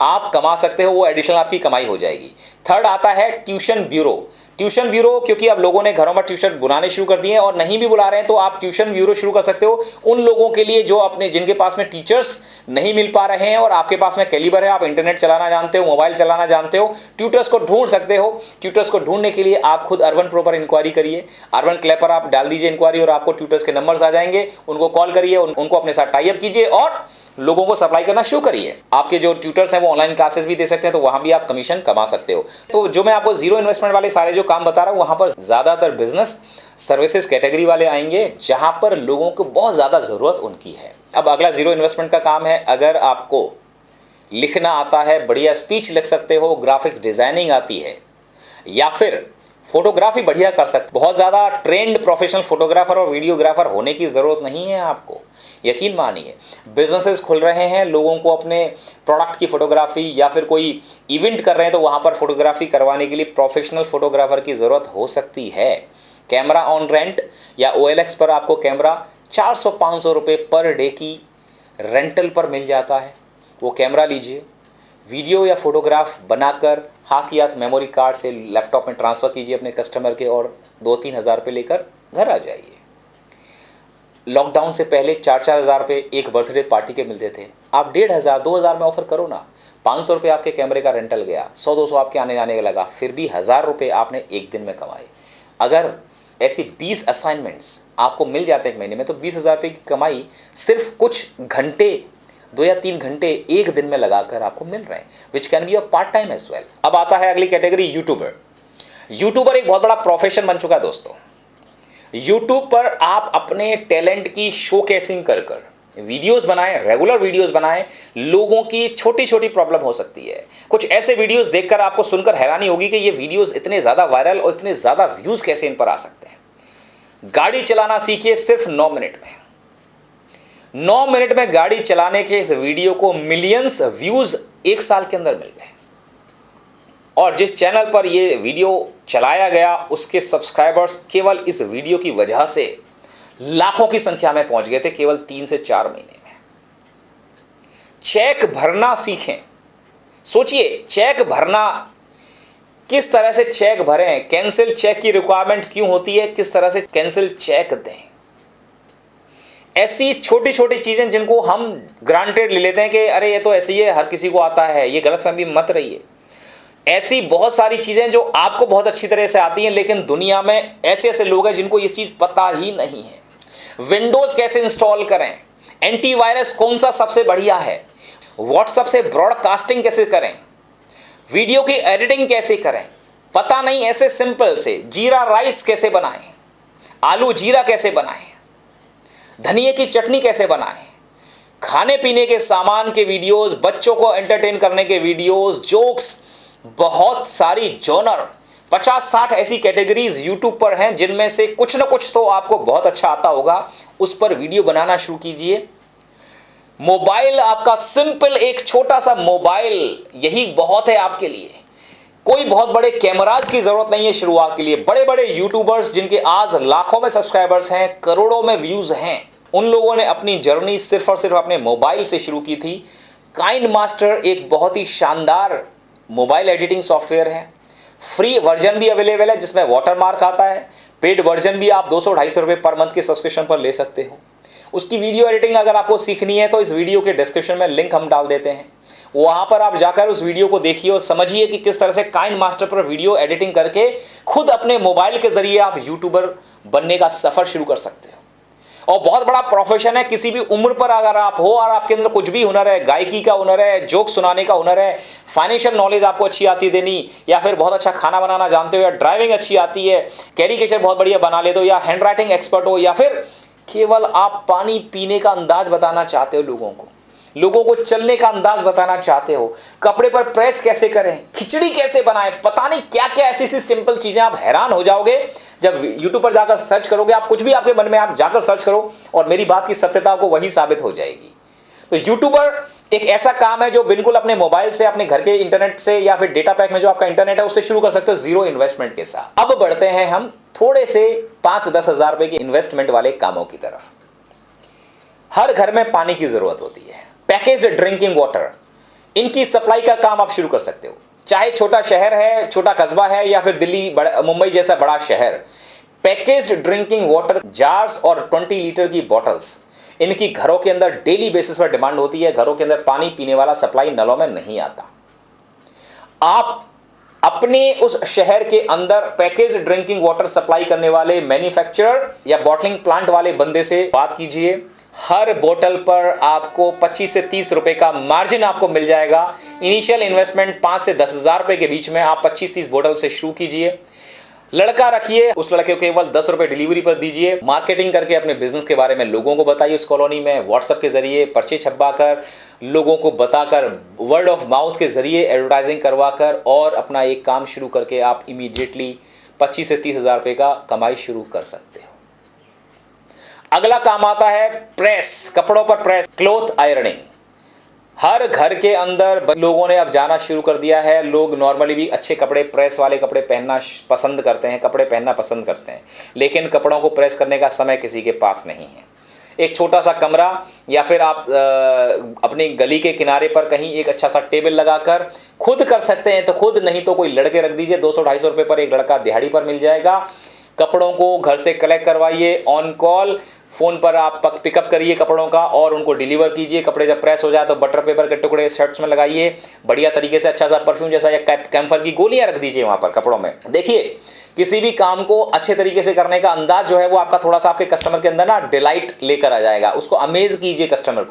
आप कमा सकते हो, वो एडिशनल आपकी कमाई हो जाएगी। थर्ड आता है ट्यूशन ब्यूरो। ट्यूशन ब्यूरो, क्योंकि अब लोगों ने घरों में ट्यूशन बुलाने शुरू कर दिए हैं और नहीं भी बुला रहे हैं, तो आप ट्यूशन ब्यूरो शुरू कर सकते हो उन लोगों के लिए जो अपने, जिनके पास में टीचर्स नहीं मिल पा रहे हैं और आपके पास में कैलिबर है, आप इंटरनेट चलाना जानते हो, मोबाइल चलाना जानते हो, ट्यूटर्स को ढूंढ सकते हो। ट्यूटर्स को ढूंढने के लिए आप खुद अर्बन प्रो पर इंक्वायरी करिए, अर्बन क्लैप पर आप डाल दीजिए इंक्वायरी और आपको ट्यूटर्स के नंबर्स आ जाएंगे, उनको कॉल करिए, उनको अपने साथ टाई अप कीजिए और लोगों को सप्लाई करना शुरू करिए। आपके जो ट्यूटर्स हैं वो ऑनलाइन क्लासेस भी दे सकते हैं, तो वहां भी आप कमीशन कमा सकते हो। तो जो मैं आपको जीरो इन्वेस्टमेंट वाले सारे जो काम बता रहा हूं, वहां पर ज्यादातर बिजनेस सर्विसेज कैटेगरी वाले आएंगे जहां पर लोगों को बहुत ज्यादा जरूरत उनकी है। अब अगला जीरो इन्वेस्टमेंट का काम है, अगर आपको लिखना आता है, बढ़िया स्पीच लिख सकते हो, ग्राफिक्स डिजाइनिंग आती है, या फिर फोटोग्राफी बढ़िया कर सकते, बहुत ज़्यादा ट्रेंड प्रोफेशनल फोटोग्राफर और वीडियोग्राफर होने की ज़रूरत नहीं है आपको। यकीन मानिए, बिजनेसेस खुल रहे हैं, लोगों को अपने प्रोडक्ट की फोटोग्राफी या फिर कोई इवेंट कर रहे हैं तो वहाँ पर फोटोग्राफी करवाने के लिए प्रोफेशनल फोटोग्राफर की ज़रूरत हो सकती है। कैमरा ऑन रेंट या OLX पर आपको कैमरा 400-500 रुपये पर डे की रेंटल पर मिल जाता है। वो कैमरा लीजिए, वीडियो या फोटोग्राफ बनाकर हाथ ही हाथ मेमोरी कार्ड से लैपटॉप में ट्रांसफ़र कीजिए अपने कस्टमर के और 2-3 हज़ार रुपये लेकर घर आ जाइए। लॉकडाउन से पहले 4-4 हज़ार रुपये एक बर्थडे पार्टी के मिलते थे, आप 1,500-2,000 में ऑफर करो ना। 500 रुपये आपके कैमरे का रेंटल गया, 100-200 आपके आने जाने का लगा, फिर भी 1,000 रुपये आपने एक दिन में कमाए। अगर ऐसी 20 असाइनमेंट्स आपको मिल जाते हैं एक महीने में, तो 20,000 रुपये की कमाई सिर्फ कुछ घंटे, 2 या 3 घंटे एक दिन में लगाकर आपको मिल रहे हैं, which can be a part time as well. अब आता है अगली कैटेगरी, यूट्यूबर। यूट्यूबर एक बहुत बड़ा प्रोफेशन बन चुका है दोस्तों। यूट्यूब पर आप अपने टैलेंट की शोकेसिंग कर वीडियोस बनाएं, रेगुलर वीडियोस बनाएं। लोगों की छोटी छोटी प्रॉब्लम हो सकती है। कुछ ऐसे वीडियोस देखकर आपको सुनकर हैरानी होगी कि ये वीडियोस इतने ज़्यादा वायरल और इतने ज़्यादा व्यूज़ कैसे इन पर आ सकते हैं। गाड़ी चलाना सीखिए सिर्फ 9 मिनट में। 9 मिनट में गाड़ी चलाने के इस वीडियो को मिलियंस व्यूज़ 1 साल के अंदर मिल गए, और जिस चैनल पर ये वीडियो चलाया गया उसके सब्सक्राइबर्स केवल इस वीडियो की वजह से लाखों की संख्या में पहुंच गए थे केवल 3 से 4 महीने में। चेक भरना सीखें। सोचिए, चेक भरना, किस तरह से चेक भरें, कैंसिल चेक की रिक्वायरमेंट क्यों होती है, किस तरह से कैंसिल चेक दें। ऐसी छोटी छोटी चीजें जिनको हम ग्रांटेड ले लेते हैं कि अरे ये तो ऐसे ही है, हर किसी को आता है, ये गलतफहमी मत रहिए। ऐसी बहुत सारी चीजें जो आपको बहुत अच्छी तरह से आती हैं, लेकिन दुनिया में ऐसे ऐसे लोग हैं जिनको ये चीज पता ही नहीं है। विंडोज कैसे इंस्टॉल करें, एंटीवायरस कौन सा सबसे बढ़िया है, व्हाट्सएप से ब्रॉडकास्टिंग कैसे करें, वीडियो की एडिटिंग कैसे करें, पता नहीं। ऐसे सिंपल से जीरा राइस कैसे बनाएं, आलू जीरा कैसे बनाएं, धनिया की चटनी कैसे बनाएं, खाने पीने के सामान के वीडियोस, बच्चों को एंटरटेन करने के वीडियोस, जोक्स, बहुत सारी जॉनर, 50-60 ऐसी कैटेगरीज यूट्यूब पर हैं जिनमें से कुछ ना कुछ तो आपको बहुत अच्छा आता होगा। उस पर वीडियो बनाना शुरू कीजिए। मोबाइल आपका सिंपल, एक छोटा सा मोबाइल, यही बहुत है आपके लिए। कोई बहुत बड़े कैमराज की जरूरत नहीं है शुरुआत के लिए। बड़े बड़े यूट्यूबर्स जिनके आज लाखों में सब्सक्राइबर्स हैं, करोड़ों में व्यूज हैं, उन लोगों ने अपनी जर्नी सिर्फ और सिर्फ अपने मोबाइल से शुरू की थी। काइंड मास्टर एक बहुत ही शानदार मोबाइल एडिटिंग सॉफ्टवेयर है। फ्री वर्जन भी अवेलेबल है जिसमें वाटरमार्क आता है। पेड वर्जन भी आप 200-250 रुपये पर मंथ के सब्सक्रिप्शन पर ले सकते हो। उसकी वीडियो एडिटिंग अगर आपको सीखनी है तो इस वीडियो के डिस्क्रिप्शन में लिंक हम डाल देते हैं, वहाँ पर आप जाकर उस वीडियो को देखिए और समझिए कि किस तरह से काइंड मास्टर पर वीडियो एडिटिंग करके खुद अपने मोबाइल के जरिए आप यूट्यूबर बनने का सफ़र शुरू कर सकते हो। और बहुत बड़ा प्रोफेशन है। किसी भी उम्र पर अगर आप हो और आपके अंदर कुछ भी हुनर है, गायकी का हुनर है, जोक सुनाने का हुनर है, फाइनेंशियल नॉलेज आपको अच्छी आती है देनी, या फिर बहुत अच्छा खाना बनाना जानते हो, या ड्राइविंग अच्छी आती है, कैरिकेचर बहुत बढ़िया बना लेते हो, या हैंड राइटिंग एक्सपर्ट हो, या फिर केवल आप पानी पीने का अंदाज बताना चाहते हो, लोगों को चलने का अंदाज बताना चाहते हो, कपड़े पर प्रेस कैसे करें, खिचड़ी कैसे बनाएं, पता नहीं क्या क्या ऐसी सी सिंपल चीज़ें, आप हैरान हो जाओगे जब यूट्यूब पर जाकर सर्च करोगे। आप कुछ भी आपके मन में आप जाकर सर्च करो और मेरी बात की सत्यता को वही साबित हो जाएगी। तो यूट्यूबर एक ऐसा काम है जो बिल्कुल अपने मोबाइल से, अपने घर के इंटरनेट से, या फिर डेटा पैक में जो आपका इंटरनेट है उससे शुरू कर सकते हो, जीरो इन्वेस्टमेंट के साथ। अब बढ़ते हैं हम थोड़े से 5-10 हज़ार रुपये के इन्वेस्टमेंट वाले कामों की तरफ। हर घर में पानी की जरूरत होती है। पैकेज ड्रिंकिंग वाटर, इनकी सप्लाई का काम आप शुरू कर सकते हो। चाहे छोटा शहर है, छोटा कस्बा है, या फिर दिल्ली, मुंबई जैसा बड़ा शहर, पैकेज ड्रिंकिंग वाटर जार्स और 20 लीटर की बॉटल्स, इनकी घरों के अंदर डेली बेसिस पर डिमांड होती है। घरों के अंदर पानी पीने वाला सप्लाई नलों में नहीं आता। आप अपने उस शहर के अंदर पैकेज ड्रिंकिंग वाटर सप्लाई करने वाले मैन्युफैक्चरर या बॉटलिंग प्लांट वाले बंदे से बात कीजिए। हर बोतल पर आपको 25 से 30 रुपए का मार्जिन आपको मिल जाएगा। इनिशियल इन्वेस्टमेंट 5 से 10 हज़ार रुपए के बीच में, आप 25-30 बोतल से शुरू कीजिए। लड़का रखिए, उस लड़के को केवल 10 रुपए डिलीवरी पर दीजिए। मार्केटिंग करके अपने बिजनेस के बारे में लोगों को बताइए। उस कॉलोनी में व्हाट्सएप के जरिए पर्चे छपवा कर, लोगों को बताकर, वर्ड ऑफ माउथ के जरिए एडवर्टाइजिंग करवा कर, और अपना एक काम शुरू करके आप इमीडिएटली 25 से 30 हज़ार रुपये का कमाई शुरू कर सकते हो। अगला काम आता है प्रेस, कपड़ों पर प्रेस, क्लॉथ आयरनिंग। हर घर के अंदर लोगों ने अब जाना शुरू कर दिया है। लोग नॉर्मली भी अच्छे कपड़े, प्रेस वाले कपड़े पहनना पसंद करते हैं, कपड़े पहनना पसंद करते हैं, लेकिन कपड़ों को प्रेस करने का समय किसी के पास नहीं है। एक छोटा सा कमरा या फिर आप अपनी गली के किनारे पर कहीं एक अच्छा सा टेबल लगाकर खुद कर सकते हैं तो खुद, नहीं तो कोई लड़के रख दीजिए। 200-250 रुपये पर एक लड़का दिहाड़ी पर मिल जाएगा। कपड़ों को घर से कलेक्ट करवाइए, ऑन कॉल फ़ोन पर आप पिकअप करिए कपड़ों का और उनको डिलीवर कीजिए। कपड़े जब प्रेस हो जाए तो बटर पेपर के टुकड़े शर्ट्स में लगाइए, बढ़िया तरीके से अच्छा सा परफ्यूम जैसा या कैम्फर की गोलियां रख दीजिए वहाँ पर कपड़ों में। देखिए, किसी भी काम को अच्छे तरीके से करने का अंदाज जो है वो आपका थोड़ा सा आपके कस्टमर के अंदर ना डिलाइट लेकर आ जाएगा। उसको अमेज कीजिए कस्टमर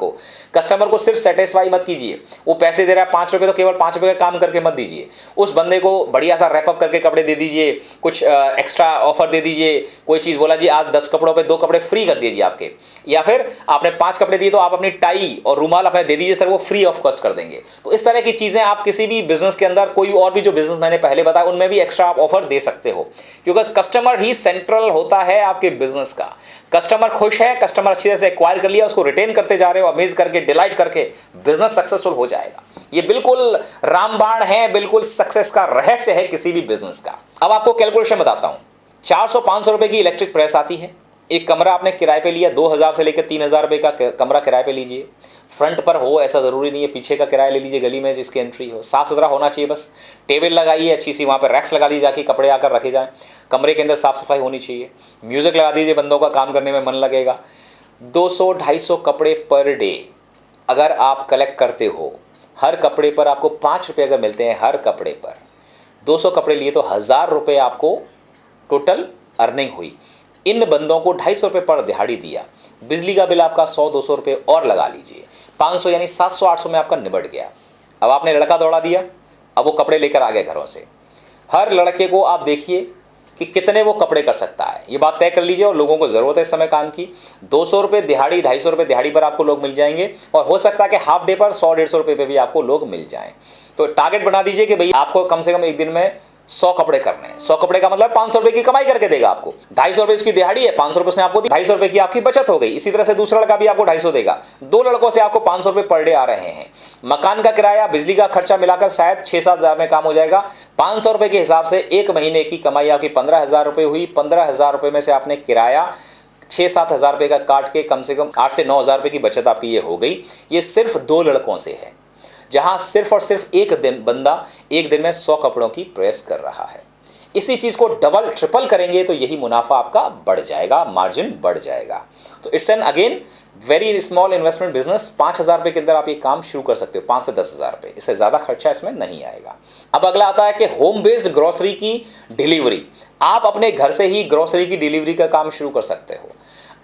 को सिर्फ सेटिस्फाई मत कीजिए। वो पैसे दे रहा है 5 रुपये, तो केवल 5 रुपये का काम करके मत दीजिए। उस बंदे को बढ़िया सा रैपअप करके कपड़े दे दीजिए, कुछ एक्स्ट्रा ऑफर दे दीजिए। कोई चीज़ बोला जी आज 10 कपड़ों पे 2 कपड़े फ्री कर दीजिए आपके, या फिर आपने 5 कपड़े दिए तो आप अपनी टाई और रुमाल अपने दे दीजिए सर, वो फ्री ऑफ कॉस्ट कर देंगे। तो इस तरह की चीज़ें आप किसी भी बिजनेस के अंदर, कोई और भी जो बिजनेस मैंने पहले बताया उनमें भी एक्स्ट्रा आप ऑफर दे सकते हो, क्योंकि कस्टमर ही सेंट्रल होता है आपके बिजनेस का। कस्टमर खुश है, कस्टमर अच्छी तरह से एक्वायर कर लिया, उसको रिटेन करते जा रहे हो, अमेज करके, डिलाइट करके, बिजनेस सक्सेसफुल हो जाएगा। ये बिल्कुल रामबाण है, बिल्कुल सक्सेस का रहस्य है किसी भी बिजनेस का। अब आपको कैलकुलेशन बताता हूं। 400-500 रुपए की इलेक्ट्रिक प्रेस आती है। एक कमरा आपने किराए पे लिया, 2000 से लेकर 3000 रुपए का कमरा किराए पे लीजिए। फ्रंट पर हो ऐसा ज़रूरी नहीं है, पीछे का किराया ले लीजिए, गली में जिसकी एंट्री हो। साफ़ सुथरा होना चाहिए बस। टेबल लगाइए अच्छी सी, वहाँ पर रैक्स लगा दी जाके कपड़े आकर रखे जाएँ। कमरे के अंदर साफ़ सफाई होनी चाहिए। म्यूज़िक लगा दीजिए, बंदों का काम करने में मन लगेगा। 200-250 कपड़े पर डे अगर आप कलेक्ट करते हो, हर कपड़े पर आपको 5 रुपये अगर मिलते हैं, हर कपड़े पर 200 कपड़े लिए तो 1000 रुपये आपको टोटल अर्निंग हुई। इन बंदों को 250 रुपये पर दिहाड़ी दिया, बिजली का बिल आपका 100-200 रुपये और लगा लीजिए, 500 यानी 700-800 में आपका निबट गया। अब आपने लड़का दौड़ा दिया, अब वो कपड़े लेकर आ गए घरों से। हर लड़के को आप देखिए कि कितने वो कपड़े कर सकता है, ये बात तय कर लीजिए। और लोगों को ज़रूरत है इस समय काम की। 200 रुपये दिहाड़ी, 250 रुपये दिहाड़ी पर आपको लोग मिल जाएंगे, और हो सकता है कि हाफ डे पर 100-150 रुपये पर भी आपको लोग मिल जाएं। तो टारगेट बना दीजिए कि भाई आपको कम से कम एक दिन में 100 कपड़े करने हैं। 100 कपड़े का मतलब 500 रुपये की कमाई करके देगा आपको। 250 रुपये उसकी दिहाड़ी है, 500 रुपये उसने आपको दी, 250 रुपये की आपकी बचत हो गई। इसी तरह से दूसरा लड़का भी आपको 250 देगा। 2 लड़कों से आपको 500 रुपये पर डे आ रहे हैं। मकान का किराया, बिजली का खर्चा मिलाकर शायद 6-7 हज़ार में काम हो जाएगा। 500 रुपये के हिसाब से एक महीने की कमाई आपकी 15,000 रुपये हुई। 15,000 रुपये में से आपने किराया 6-7 हज़ार रुपये का काट के कम से कम 8 से 9 हज़ार रुपये की बचत आपकी ये हो गई। ये सिर्फ 2 लड़कों से है, जहां सिर्फ और सिर्फ एक दिन बंदा एक दिन में 100 कपड़ों की प्रेस कर रहा है। इसी चीज़ को डबल ट्रिपल करेंगे तो यही मुनाफा आपका बढ़ जाएगा, मार्जिन बढ़ जाएगा। तो it's an again very small investment business. 5,000 रुपये के अंदर आप ये काम शुरू कर सकते हो, 5 से 10,000 रुपये, इससे ज़्यादा खर्चा इसमें नहीं आएगा। अब अगला आता है कि होम बेस्ड ग्रोसरी की डिलीवरी। आप अपने घर से ही ग्रोसरी की डिलीवरी का काम शुरू कर सकते हो।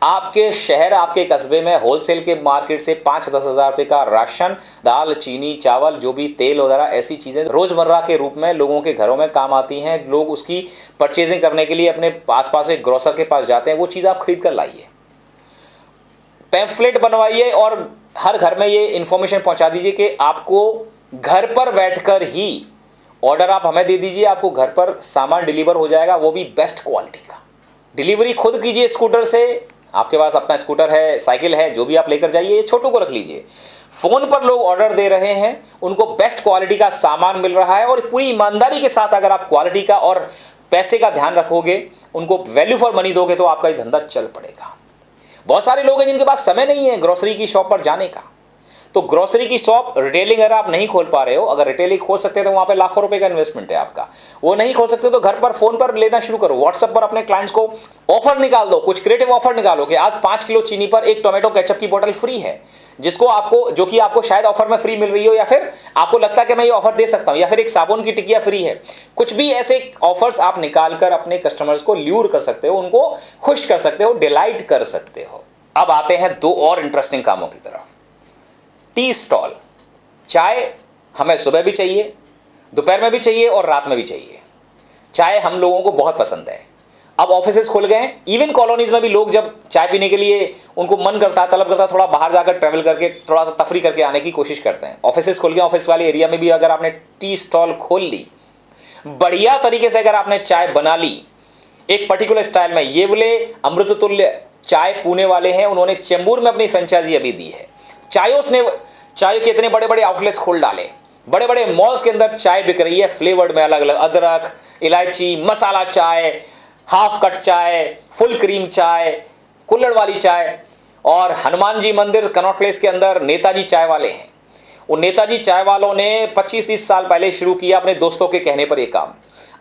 आपके शहर, आपके कस्बे में होलसेल के मार्केट से 5-10 हज़ार रुपये का राशन, दाल, चीनी, चावल, जो भी तेल वगैरह ऐसी चीज़ें रोज़मर्रा के रूप में लोगों के घरों में काम आती हैं। लोग उसकी परचेजिंग करने के लिए अपने आसपास के ग्रोसर के पास जाते हैं। वो चीज़ आप खरीद कर लाइए, पैम्फलेट बनवाइए और हर घर में ये इन्फॉर्मेशन पहुंचा दीजिए कि आपको घर पर बैठकर ही ऑर्डर आप हमें दे दीजिए, आपको घर पर सामान डिलीवर हो जाएगा, वो भी बेस्ट क्वालिटी का। डिलीवरी खुद कीजिए स्कूटर से। आपके पास अपना स्कूटर है, साइकिल है, जो भी आप लेकर जाइए, छोटू को रख लीजिए। फ़ोन पर लोग ऑर्डर दे रहे हैं, उनको बेस्ट क्वालिटी का सामान मिल रहा है, और पूरी ईमानदारी के साथ अगर आप क्वालिटी का और पैसे का ध्यान रखोगे, उनको वैल्यू फॉर मनी दोगे, तो आपका ये धंधा चल पड़ेगा। बहुत सारे लोग हैं जिनके पास समय नहीं है ग्रोसरी की शॉप पर जाने का। तो ग्रोसरी की शॉप रिटेलिंग अगर आप नहीं खोल पा रहे हो, अगर रिटेलिंग खोल सकते हैं तो वहाँ पे लाखों रुपए का इन्वेस्टमेंट है आपका। वो नहीं खोल सकते तो घर पर फोन पर लेना शुरू करो। व्हाट्सएप पर अपने क्लाइंट्स को ऑफर निकाल दो, कुछ क्रिएटिव ऑफर निकालो कि आज 5 किलो चीनी पर एक टोमेटो केचप की बोतल फ्री है, जिसको आपको, जो कि आपको शायद ऑफर में फ्री मिल रही हो, या फिर आपको लगता है कि मैं ये ऑफर दे सकता हूँ, या फिर एक साबुन की टिकिया फ्री है। कुछ भी ऐसे ऑफर्स आप निकाल कर अपने कस्टमर्स को ल्यूर कर सकते हो, उनको खुश कर सकते हो, डिलाइट कर सकते हो। अब आते हैं 2 और इंटरेस्टिंग कामों की तरफ। Tea stall. चाय हमें सुबह भी चाहिए, दोपहर में भी चाहिए और रात में भी चाहिए। चाय हम लोगों को बहुत पसंद है। अब ऑफिसेज खुल गए, इवन कॉलोनीज में भी लोग जब चाय पीने के लिए उनको मन करता है, तलब करता है, थोड़ा बाहर जाकर ट्रैवल करके थोड़ा सा तफरी करके आने की कोशिश करते हैं। ऑफिसेज खुल गए, ऑफिस वाले एरिया में भी अगर आपने टी स्टॉल खोल ली, बढ़िया तरीके से अगर आपने चाय बना ली एक पर्टिकुलर स्टाइल में, ये बोले अमृत तुल्य चाय पुणे वाले हैं, उन्होंने चेंबूर में अपनी फ्रेंचाइजी अभी दी है। चायोस ने चाय के इतने बड़े बड़े आउटलेट्स खोल डाले, बड़े बड़े मॉल्स के अंदर चाय बिक रही है फ्लेवर्ड में, अलग अलग अदरक, इलायची, मसाला चाय, हाफ कट चाय, फुल क्रीम चाय, कुल्हड़ वाली चाय। और हनुमान जी मंदिर कनॉट प्लेस के अंदर नेताजी चाय वाले हैं। उन नेताजी चाय वालों ने 25-30 साल पहले शुरू किया अपने दोस्तों के कहने पर यह काम।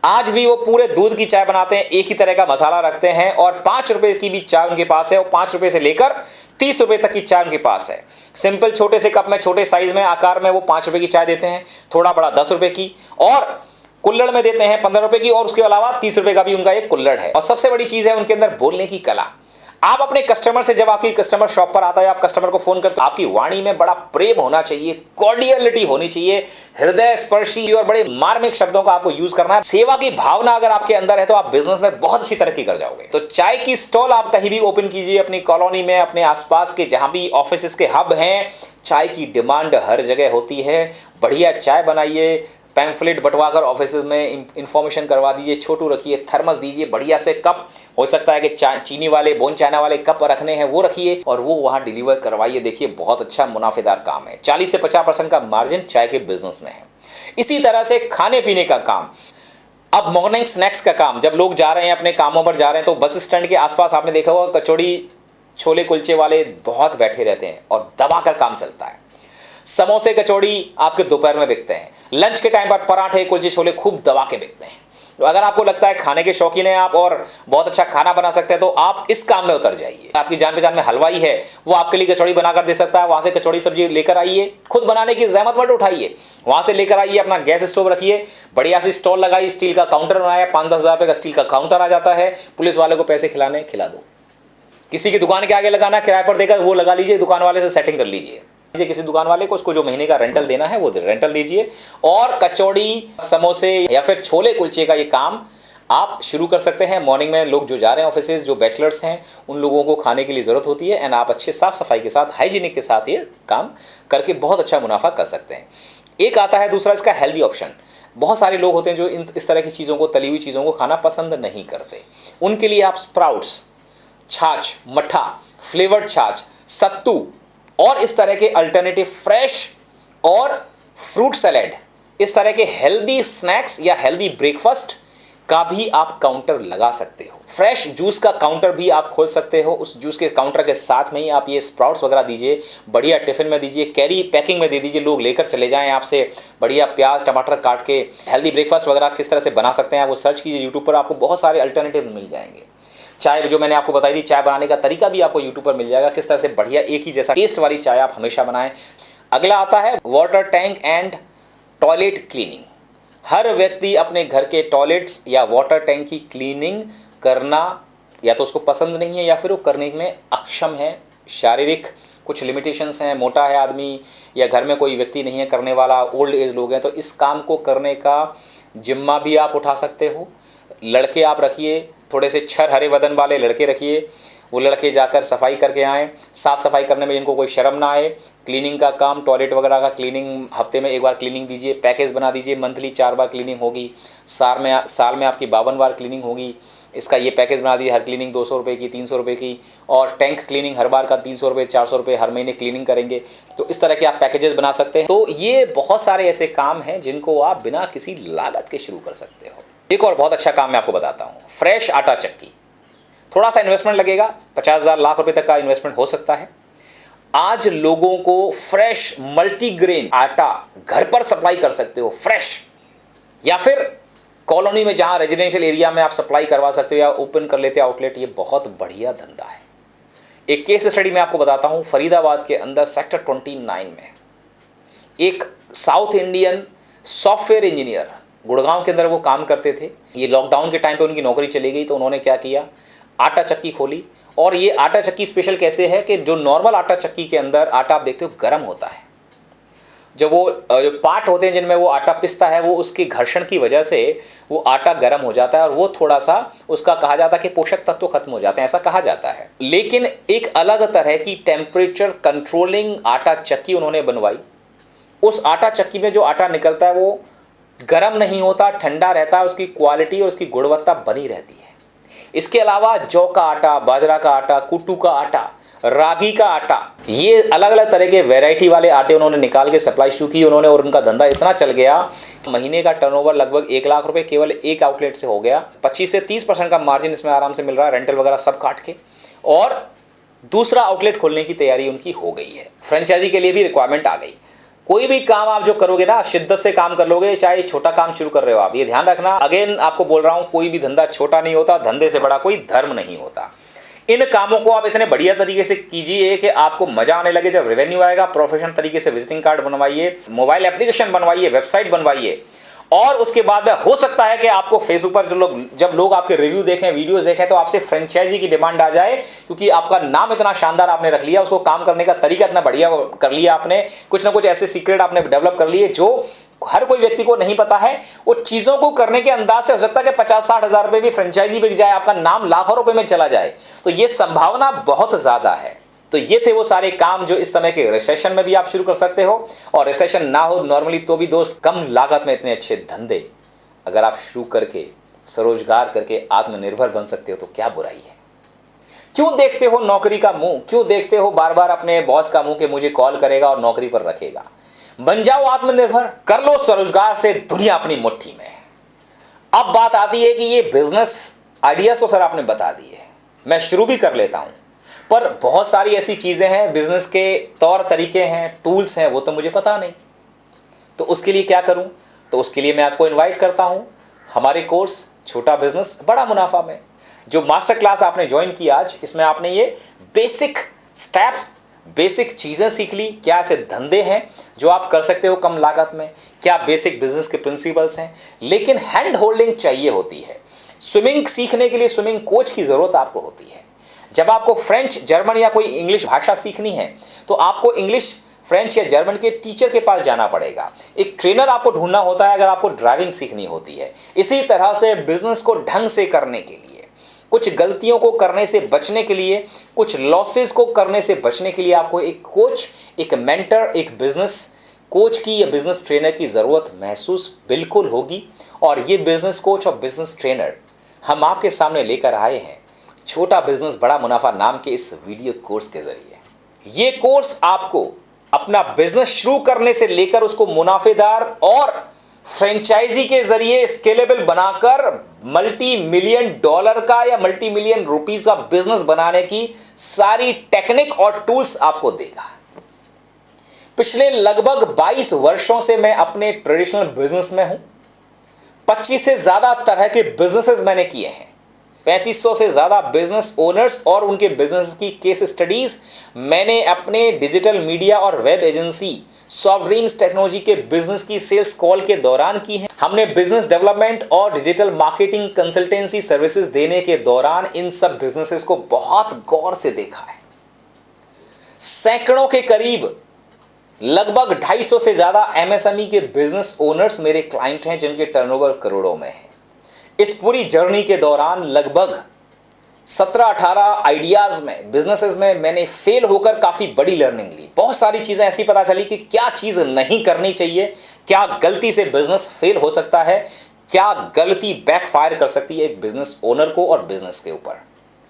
आज भी वो पूरे दूध की चाय बनाते हैं, एक ही तरह का मसाला रखते हैं और 5 रुपए की भी चाय उनके पास है और 5 रुपए से लेकर 30 रुपए तक की चाय उनके पास है। सिंपल छोटे से कप में, छोटे साइज में, आकार में वो 5 रुपए की चाय देते हैं, थोड़ा बड़ा 10 रुपए की, और कुल्हड़ में देते हैं 15 रुपए की, और उसके अलावा 30 रुपए का भी उनका एक कुल्हड़ है। और सबसे बड़ी चीज है उनके अंदर बोलने की कला। आप अपने कस्टमर से, जब आपकी कस्टमर शॉप पर आता है, आप कस्टमर को फोन करते हो, आपकी वाणी में बड़ा प्रेम होना चाहिए, कॉर्डियलिटी होनी चाहिए, हृदय स्पर्शी और बड़े मार्मिक शब्दों का आपको यूज करना है। सेवा की भावना अगर आपके अंदर है तो आप बिजनेस में बहुत अच्छी तरक्की कर जाओगे। तो चाय की स्टॉल आप कहीं भी ओपन कीजिए, अपनी कॉलोनी में, अपने आसपास के जहां भी ऑफिस के हब हैं, चाय की डिमांड हर जगह होती है। बढ़िया चाय बनाइए, पैम्फलेट बंटवाकर ऑफिस में इंफॉर्मेशन करवा दीजिए, छोटू रखिए, थर्मस दीजिए, बढ़िया से कप, हो सकता है कि चीनी वाले, बोन चाइना वाले कप रखने हैं वो रखिए और वो वहाँ डिलीवर करवाइए। देखिए बहुत अच्छा मुनाफेदार काम है। 40 से 50% का मार्जिन चाय के बिजनेस में है। इसी तरह से खाने पीने का काम, अब मॉर्निंग स्नैक्स का काम, जब लोग जा रहे हैं अपने कामों पर जा रहे हैं तो बस स्टैंड के आसपास आपने देखा होगा कचौड़ी छोले कुलचे वाले बहुत बैठे रहते हैं और दबाकर काम चलता है। समोसे कचौड़ी आपके दोपहर में बिकते हैं, लंच के टाइम पर पराठे कुलचे छोले खूब दबा के बिकते हैं। तो अगर आपको लगता है खाने के शौकीन हैं आप और बहुत अच्छा खाना बना सकते हैं तो आप इस काम में उतर जाइए। आपकी जान पहचान में हलवाई है, वो आपके लिए कचौड़ी बनाकर दे सकता है। वहां से कचौड़ी सब्जी लेकर आइए, खुद बनाने की जहमत मत उठाइए, वहां से लेकर आइए, अपना गैस स्टोव रखिए, बढ़िया सी स्टॉल लगाई, स्टील का काउंटर बनाया, 5-10 हज़ार रुपये का स्टील का काउंटर आ जाता है। पुलिस वाले को पैसे खिलाने खिला दो, किसी की दुकान के आगे लगाना, किराए पर देकर वो लगा लीजिए, दुकान वाले से सेटिंग कर लीजिए, किसी दुकान वाले को, उसको जो महीने का रेंटल देना है वो रेंटल दीजिए। और कचौड़ी, समोसे या फिर छोले कुलचे का ये काम आप शुरू कर सकते हैं। मॉर्निंग में लोग जो जा रहे हैं ऑफिस, जो बैचलर्स हैं, उन लोगों को खाने के लिए ज़रूरत होती है, एंड आप अच्छे साफ सफाई के साथ, हाइजीनिक के साथ ये काम करके बहुत अच्छा मुनाफा कर सकते हैं। एक आता है दूसरा इसका हेल्दी ऑप्शन। बहुत सारे लोग होते हैं जो इस तरह की चीज़ों को, तली हुई चीज़ों को खाना पसंद नहीं करते। उनके लिए आप स्प्राउट्स, छाछ, मट्ठा, फ्लेवर्ड छाछ, सत्तू और इस तरह के अल्टरनेटिव फ्रेश और फ्रूट सैलेड, इस तरह के हेल्दी स्नैक्स या हेल्दी ब्रेकफास्ट का भी आप काउंटर लगा सकते हो। फ्रेश जूस का काउंटर भी आप खोल सकते हो। उस जूस के काउंटर के साथ में ही आप ये स्प्राउट्स वगैरह दीजिए, बढ़िया टिफिन में दीजिए, कैरी पैकिंग में दे दीजिए, लोग लेकर चले जाएं आपसे। बढ़िया प्याज टमाटर काट के हेल्दी ब्रेकफास्ट वगैरह किस तरह से बना सकते हैं वो सर्च कीजिए यूट्यूब पर, आपको बहुत सारे अल्टरनेटिव मिल जाएंगे। चाय जो मैंने आपको बताई थी, चाय बनाने का तरीका भी आपको यूट्यूब पर मिल जाएगा, किस तरह से बढ़िया एक ही जैसा टेस्ट वाली चाय आप हमेशा बनाएं। अगला आता है water tank and toilet cleaning. हर व्यक्ति अपने घर के टॉयलेट्स या वाटर टैंक की क्लीनिंग करना या तो उसको पसंद नहीं है या फिर वो करने में अक्षम है, शारीरिक कुछ लिमिटेशंस हैं, मोटा है आदमी या घर में कोई व्यक्ति नहीं है करने वाला, ओल्ड एज लोग हैं, तो इस काम को करने का जिम्मा भी आप उठा सकते हो। लड़के आप रखिए, थोड़े से छर हरे बदन वाले लड़के रखिए, वो लड़के जाकर सफाई करके आएँ। साफ़ सफाई करने में जिनको कोई शर्म ना आए। क्लीनिंग का काम, टॉयलेट वगैरह का क्लीनिंग, हफ्ते में 1 बार क्लीनिंग दीजिए, पैकेज बना दीजिए, मंथली 4 बार क्लीनिंग होगी, साल में आपकी 52 बार क्लीनिंग होगी। इसका ये पैकेज बना दिए, हर क्लीनिंग 200 रुपये की, 300 रुपये की, और टैंक क्लीनिंग हर बार का 300 रुपये, 400 रुपये, हर महीने क्लीनिंग करेंगे। तो इस तरह के आप पैकेजेस बना सकते हैं। तो ये बहुत सारे ऐसे काम हैं जिनको आप बिना किसी लागत के शुरू कर सकते हो। एक और बहुत अच्छा काम मैं आपको बताता हूँ, फ्रेश आटा चक्की। थोड़ा सा इन्वेस्टमेंट लगेगा, 50,000 लाख रुपए तक का इन्वेस्टमेंट हो सकता है। आज लोगों को फ्रेश मल्टीग्रेन आटा घर पर सप्लाई कर सकते हो, फ्रेश, या फिर कॉलोनी में जहां रेजिडेंशियल एरिया में आप सप्लाई करवा सकते हो या ओपन कर लेते हो आउटलेट। ये बहुत बढ़िया धंधा है। एक केस स्टडी मैं आपको बताता हूं, फरीदाबाद के अंदर सेक्टर 29 में एक south Indian software engineer, Gurgaon के अंदर वो काम करते थे। ये लॉकडाउन के टाइम पे उनकी नौकरी चली गई, तो उन्होंने क्या किया, आटा चक्की खोली। और ये आटा चक्की स्पेशल कैसे है कि जो नॉर्मल आटा चक्की के अंदर आटा आप देखते हो गर्म होता है, जब वो जो पार्ट होते हैं जिनमें वो आटा पिसता है, वो उसके घर्षण की वजह से वो आटा गर्म हो जाता है और वो थोड़ा सा उसका कहा जाता है कि पोषक तत्व खत्म हो जाते हैं, ऐसा कहा जाता है। लेकिन एक अलग तरह की टेम्परेचर कंट्रोलिंग आटा चक्की उन्होंने बनवाई। उस आटा चक्की में जो आटा निकलता है वो गर्म नहीं होता, ठंडा रहता है, उसकी क्वालिटी और उसकी गुणवत्ता बनी रहती है। इसके अलावा जौ का आटा, बाजरा का आटा, कुट्टू का आटा, रागी का आटा, ये अलग अलग तरह के वैरायटी वाले आटे उन्होंने निकाल के सप्लाई शुरू की उन्होंने, और उनका धंधा इतना चल गया, महीने का टर्नओवर लगभग 1 लाख रुपए केवल एक आउटलेट से हो गया। 25 से 30% का मार्जिन इसमें आराम से मिल रहा है, रेंटल वगैरह सब काट के। और दूसरा आउटलेट खोलने की तैयारी उनकी हो गई है। फ्रेंचाइजी के लिए भी रिक्वायरमेंट आ गई। कोई भी काम आप जो करोगे ना, शिद्दत से काम कर लोगे, चाहे छोटा काम शुरू कर रहे हो आप, ये ध्यान रखना। अगेन आपको बोल रहा हूं, कोई भी धंधा छोटा नहीं होता, धंधे से बड़ा कोई धर्म नहीं होता। इन कामों को आप इतने बढ़िया तरीके से कीजिए कि आपको मजा आने लगे। जब रेवेन्यू आएगा, प्रोफेशनल तरीके से विजिटिंग कार्ड बनवाइए, मोबाइल एप्लीकेशन बनवाइए, वेबसाइट बनवाइए, और उसके बाद में हो सकता है कि आपको फेसबुक पर जब लोग आपके रिव्यू देखें, वीडियोस देखें, तो आपसे फ्रेंचाइजी की डिमांड आ जाए, क्योंकि आपका नाम इतना शानदार आपने रख लिया, उसको काम करने का तरीका इतना बढ़िया कर लिया आपने, कुछ ना कुछ ऐसे सीक्रेट आपने डेवलप कर लिए जो हर कोई व्यक्ति को नहीं पता है। वो चीज़ों को करने के अंदाज से हो सकता है कि 50-60 हज़ार रुपये भी फ्रेंचाइजी बिक जाए, आपका नाम लाखों रुपए में चला जाए। तो ये संभावना बहुत ज़्यादा है। तो ये थे वो सारे काम जो इस समय के रिसेशन में भी आप शुरू कर सकते हो, और रिसेशन ना हो नॉर्मली तो भी दोस्त, कम लागत में इतने अच्छे धंधे अगर आप शुरू करके स्वरोजगार करके आत्मनिर्भर बन सकते हो तो क्या बुराई है। क्यों देखते हो नौकरी का मुंह, क्यों देखते हो बार बार अपने बॉस का मुंह कि मुझे कॉल करेगा और नौकरी पर रखेगा। बन जाओ आत्मनिर्भर, कर लो स्वरोजगार से दुनिया अपनी मुट्ठी में। अब बात आती है कि ये बिजनेस आइडियाज तो सर आपने बता दिए, मैं शुरू भी कर लेता हूं, पर बहुत सारी ऐसी चीजें हैं, बिजनेस के तौर तरीके हैं, टूल्स हैं, वो तो मुझे पता नहीं। तो उसके लिए क्या करूं? तो उसके लिए मैं आपको इनवाइट करता हूं हमारे कोर्स छोटा बिजनेस बड़ा मुनाफा में। जो मास्टर क्लास आपने ज्वाइन की आज, इसमें आपने ये बेसिक स्टेप्स, बेसिक चीज़ें सीख ली। क्या ऐसे धंधे हैं जो आप कर सकते हो कम लागत में, क्या बेसिक बिजनेस के प्रिंसिपल्स हैं, लेकिन हैंड होल्डिंग चाहिए होती है। स्विमिंग सीखने के लिए स्विमिंग कोच की ज़रूरत आपको होती है। जब आपको फ्रेंच, जर्मन या कोई इंग्लिश भाषा सीखनी है तो आपको इंग्लिश, फ्रेंच या जर्मन के टीचर के पास जाना पड़ेगा। एक ट्रेनर आपको ढूंढना होता है अगर आपको ड्राइविंग सीखनी होती है। इसी तरह से बिजनेस को ढंग से करने के लिए, कुछ गलतियों को करने से बचने के लिए, कुछ लॉसेस को करने से बचने के लिए आपको एक कोच, एक मेंटर, एक बिजनेस कोच की या बिजनेस ट्रेनर की ज़रूरत महसूस बिल्कुल होगी। और ये बिजनेस कोच और बिजनेस ट्रेनर हम आपके सामने लेकर आए हैं छोटा बिजनेस बड़ा मुनाफा नाम के इस वीडियो कोर्स के जरिए। ये कोर्स आपको अपना बिजनेस शुरू करने से लेकर उसको मुनाफेदार और फ्रेंचाइजी के जरिए स्केलेबल बनाकर मल्टी मिलियन डॉलर का या मल्टी मिलियन रुपीस का बिजनेस बनाने की सारी टेक्निक और टूल्स आपको देगा। पिछले लगभग 22 वर्षों से मैं अपने ट्रेडिशनल बिजनेस में हूं। 25 से ज्यादा तरह के बिजनेसेस मैंने किए हैं। 3500 से ज़्यादा बिजनेस ओनर्स और उनके बिजनेस की केस स्टडीज़ मैंने अपने डिजिटल मीडिया और web agency soft dreams technology के बिजनेस की सेल्स कॉल के दौरान की है। हमने बिजनेस डेवलपमेंट और डिजिटल मार्केटिंग कंसल्टेंसी सर्विसेज देने के दौरान इन सब बिजनेसेस को बहुत गौर से देखा है। सैकड़ों के करीब लगभग 250 से ज़्यादा एमएसएमई के बिजनेस ओनर्स मेरे क्लाइंट हैं जिनके टर्नओवर करोड़ों में है। इस पूरी जर्नी के दौरान लगभग 17-18 आइडियाज़ में, बिजनेसेस में मैंने फेल होकर काफ़ी बड़ी लर्निंग ली। बहुत सारी चीज़ें ऐसी पता चली कि क्या चीज़ नहीं करनी चाहिए, क्या गलती से बिजनेस फेल हो सकता है, क्या गलती बैकफायर कर सकती है एक बिजनेस ओनर को और बिजनेस के ऊपर।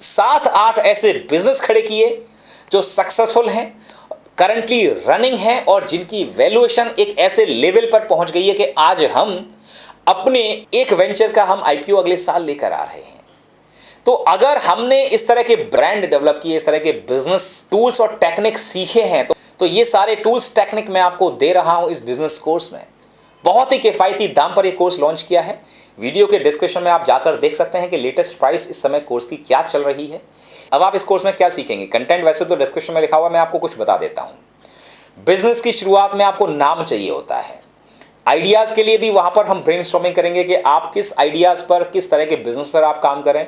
7-8 ऐसे बिजनेस खड़े किए जो सक्सेसफुल हैं, करंटली रनिंग हैं और जिनकी वैल्यूएशन एक ऐसे लेवल पर पहुंच गई है कि आज हम अपने एक वेंचर का हम आईपीओ अगले साल लेकर आ रहे हैं। तो अगर हमने इस तरह के ब्रांड डेवलप किए, इस तरह के बिजनेस टूल्स और टेक्निक सीखे हैं, तो ये सारे टूल्स टेक्निक मैं आपको दे रहा हूं इस बिजनेस कोर्स में। बहुत ही किफ़ायती दाम पर ये कोर्स लॉन्च किया है। वीडियो के डिस्क्रिप्शन में आप जाकर देख सकते हैं कि लेटेस्ट प्राइस इस समय कोर्स की क्या चल रही है। अब आप इस कोर्स में क्या सीखेंगे, कंटेंट वैसे तो डिस्क्रिप्शन में लिखा हुआ, मैं आपको कुछ बता देता हूं। बिजनेस की शुरुआत में आपको नाम चाहिए होता है। आइडियाज़ के लिए भी वहाँ पर हम ब्रेनस्टॉर्मिंग करेंगे कि आप किस आइडियाज़ पर, किस तरह के बिजनेस पर आप काम करें।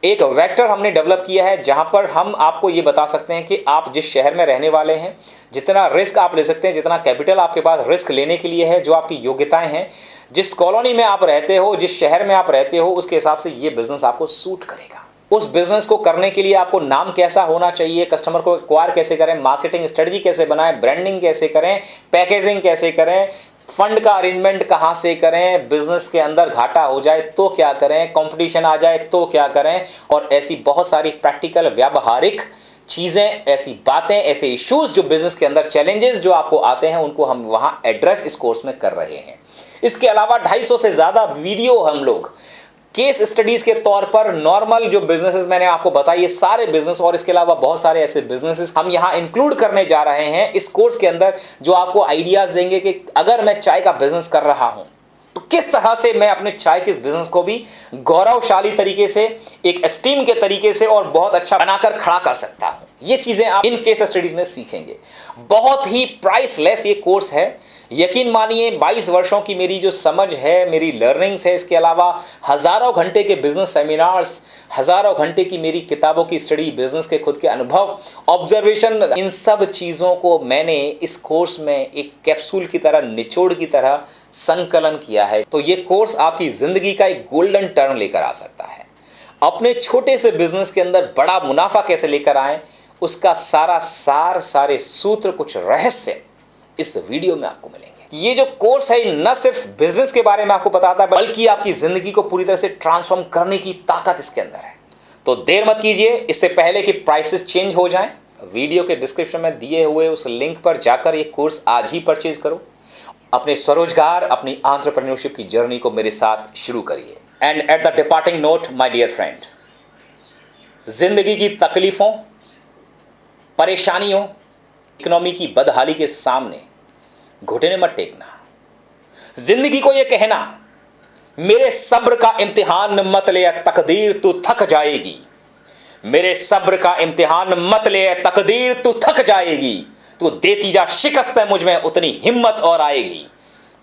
एक वेक्टर हमने डेवलप किया है जहाँ पर हम आपको ये बता सकते हैं कि आप जिस शहर में रहने वाले हैं, जितना रिस्क आप ले सकते हैं, जितना कैपिटल आपके पास रिस्क लेने के लिए है, जो आपकी योग्यताएं हैं, जिस कॉलोनी में आप रहते हो, जिस शहर में आप रहते हो, उसके हिसाब से ये बिजनेस आपको सूट करेगा। उस बिजनेस को करने के लिए आपको नाम कैसा होना चाहिए, कस्टमर को एक्वायर कैसे करें, मार्केटिंग स्ट्रेटजी कैसे बनाएं, ब्रांडिंग कैसे करें, पैकेजिंग कैसे करें, फंड का अरेंजमेंट कहाँ से करें, बिजनेस के अंदर घाटा हो जाए तो क्या करें, कंपटीशन आ जाए तो क्या करें, और ऐसी बहुत सारी प्रैक्टिकल व्यावहारिक चीज़ें, ऐसी बातें, ऐसे इश्यूज जो बिजनेस के अंदर चैलेंजेस जो आपको आते हैं, उनको हम वहाँ एड्रेस इस कोर्स में कर रहे हैं। इसके अलावा 250 से ज़्यादा वीडियो हम लोग केस स्टडीज के तौर पर नॉर्मल जो बिजनेसेस मैंने आपको बताया, ये सारे बिजनेस और इसके अलावा बहुत सारे ऐसे बिजनेसेस हम यहां इंक्लूड करने जा रहे हैं इस कोर्स के अंदर, जो आपको आइडियाज देंगे कि अगर मैं चाय का बिजनेस कर रहा हूं तो किस तरह से मैं अपने चाय के इस बिजनेस को भी गौरवशाली तरीके से, एक एस्टीम के तरीके से और बहुत अच्छा बनाकर खड़ा कर सकता हूं। ये चीजें आप इन केस स्टडीज में सीखेंगे। बहुत ही प्राइसलेस ये कोर्स है। यकीन मानिए 22 वर्षों की मेरी जो समझ है, मेरी लर्निंग्स है, इसके अलावा हज़ारों घंटे के बिजनेस सेमिनार्स, हज़ारों घंटे की मेरी किताबों की स्टडी, बिजनेस के खुद के अनुभव, ऑब्जर्वेशन, इन सब चीज़ों को मैंने इस कोर्स में एक कैप्सूल की तरह, निचोड़ की तरह संकलन किया है। तो ये कोर्स आपकी ज़िंदगी का एक गोल्डन टर्न लेकर आ सकता है। अपने छोटे से बिजनेस के अंदर बड़ा मुनाफा कैसे लेकर आएँ, उसका सारा सार, सारे सूत्र, कुछ रहस्य इस वीडियो में आपको मिलेंगे। ये जो कोर्स है न सिर्फ बिजनेस के बारे में आपको बताता है, बल्कि आपकी जिंदगी को पूरी तरह से ट्रांसफॉर्म करने की ताकत इसके अंदर है। तो देर मत कीजिए, इससे पहले कि प्राइसेस चेंज हो जाएं, वीडियो के डिस्क्रिप्शन में दिए हुए उस लिंक पर जाकर ये कोर्स आज ही परचेज करो। अपने स्वरोजगार, अपनी एंटरप्रेन्योरशिप की जर्नी को मेरे साथ शुरू करिए। And at the departing note my dear friend, जिंदगी की तकलीफों, परेशानियों, इकोनॉमी की बदहाली के सामने घुटने मत टेकना। जिंदगी को यह कहना, मेरे सब्र का इम्तिहान मत ले तकदीर तू थक जाएगी, मेरे सब्र का इम्तिहान मत ले तकदीर तू थक जाएगी, तू देती जा शिकस्त मुझ में उतनी हिम्मत और आएगी।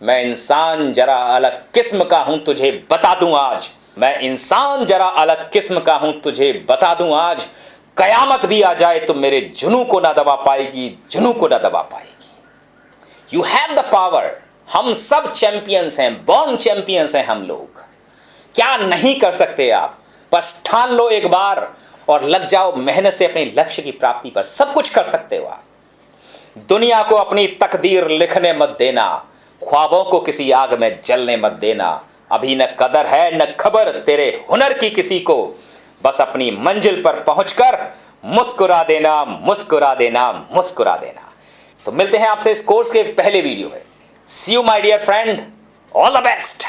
मैं इंसान जरा अलग किस्म का हूं तुझे बता दूं आज, मैं इंसान जरा अलग किस्म का हूं तुझे बता दूं आज। कयामत भी आ जाए तो मेरे जुनू को ना दबा पाएगी, जुनू को ना दबा पाएगी। You have the power. हम सब चैंपियंस हैं, बॉर्न चैंपियंस हैं हम लोग। क्या नहीं कर सकते आप, बस ठान लो एक बार और लग जाओ मेहनत से अपने लक्ष्य की प्राप्ति पर। सब कुछ कर सकते हो आप। दुनिया को अपनी तकदीर लिखने मत देना, ख्वाबों को किसी आग में जलने मत देना। अभी न कदर है न खबर तेरे हुनर की किसी को, बस अपनी मंजिल पर पहुंचकर मुस्कुरा देना, मुस्कुरा देना, मुस्कुरा देना। तो मिलते हैं आपसे इस कोर्स के पहले वीडियो में। See you my dear friend, all the best.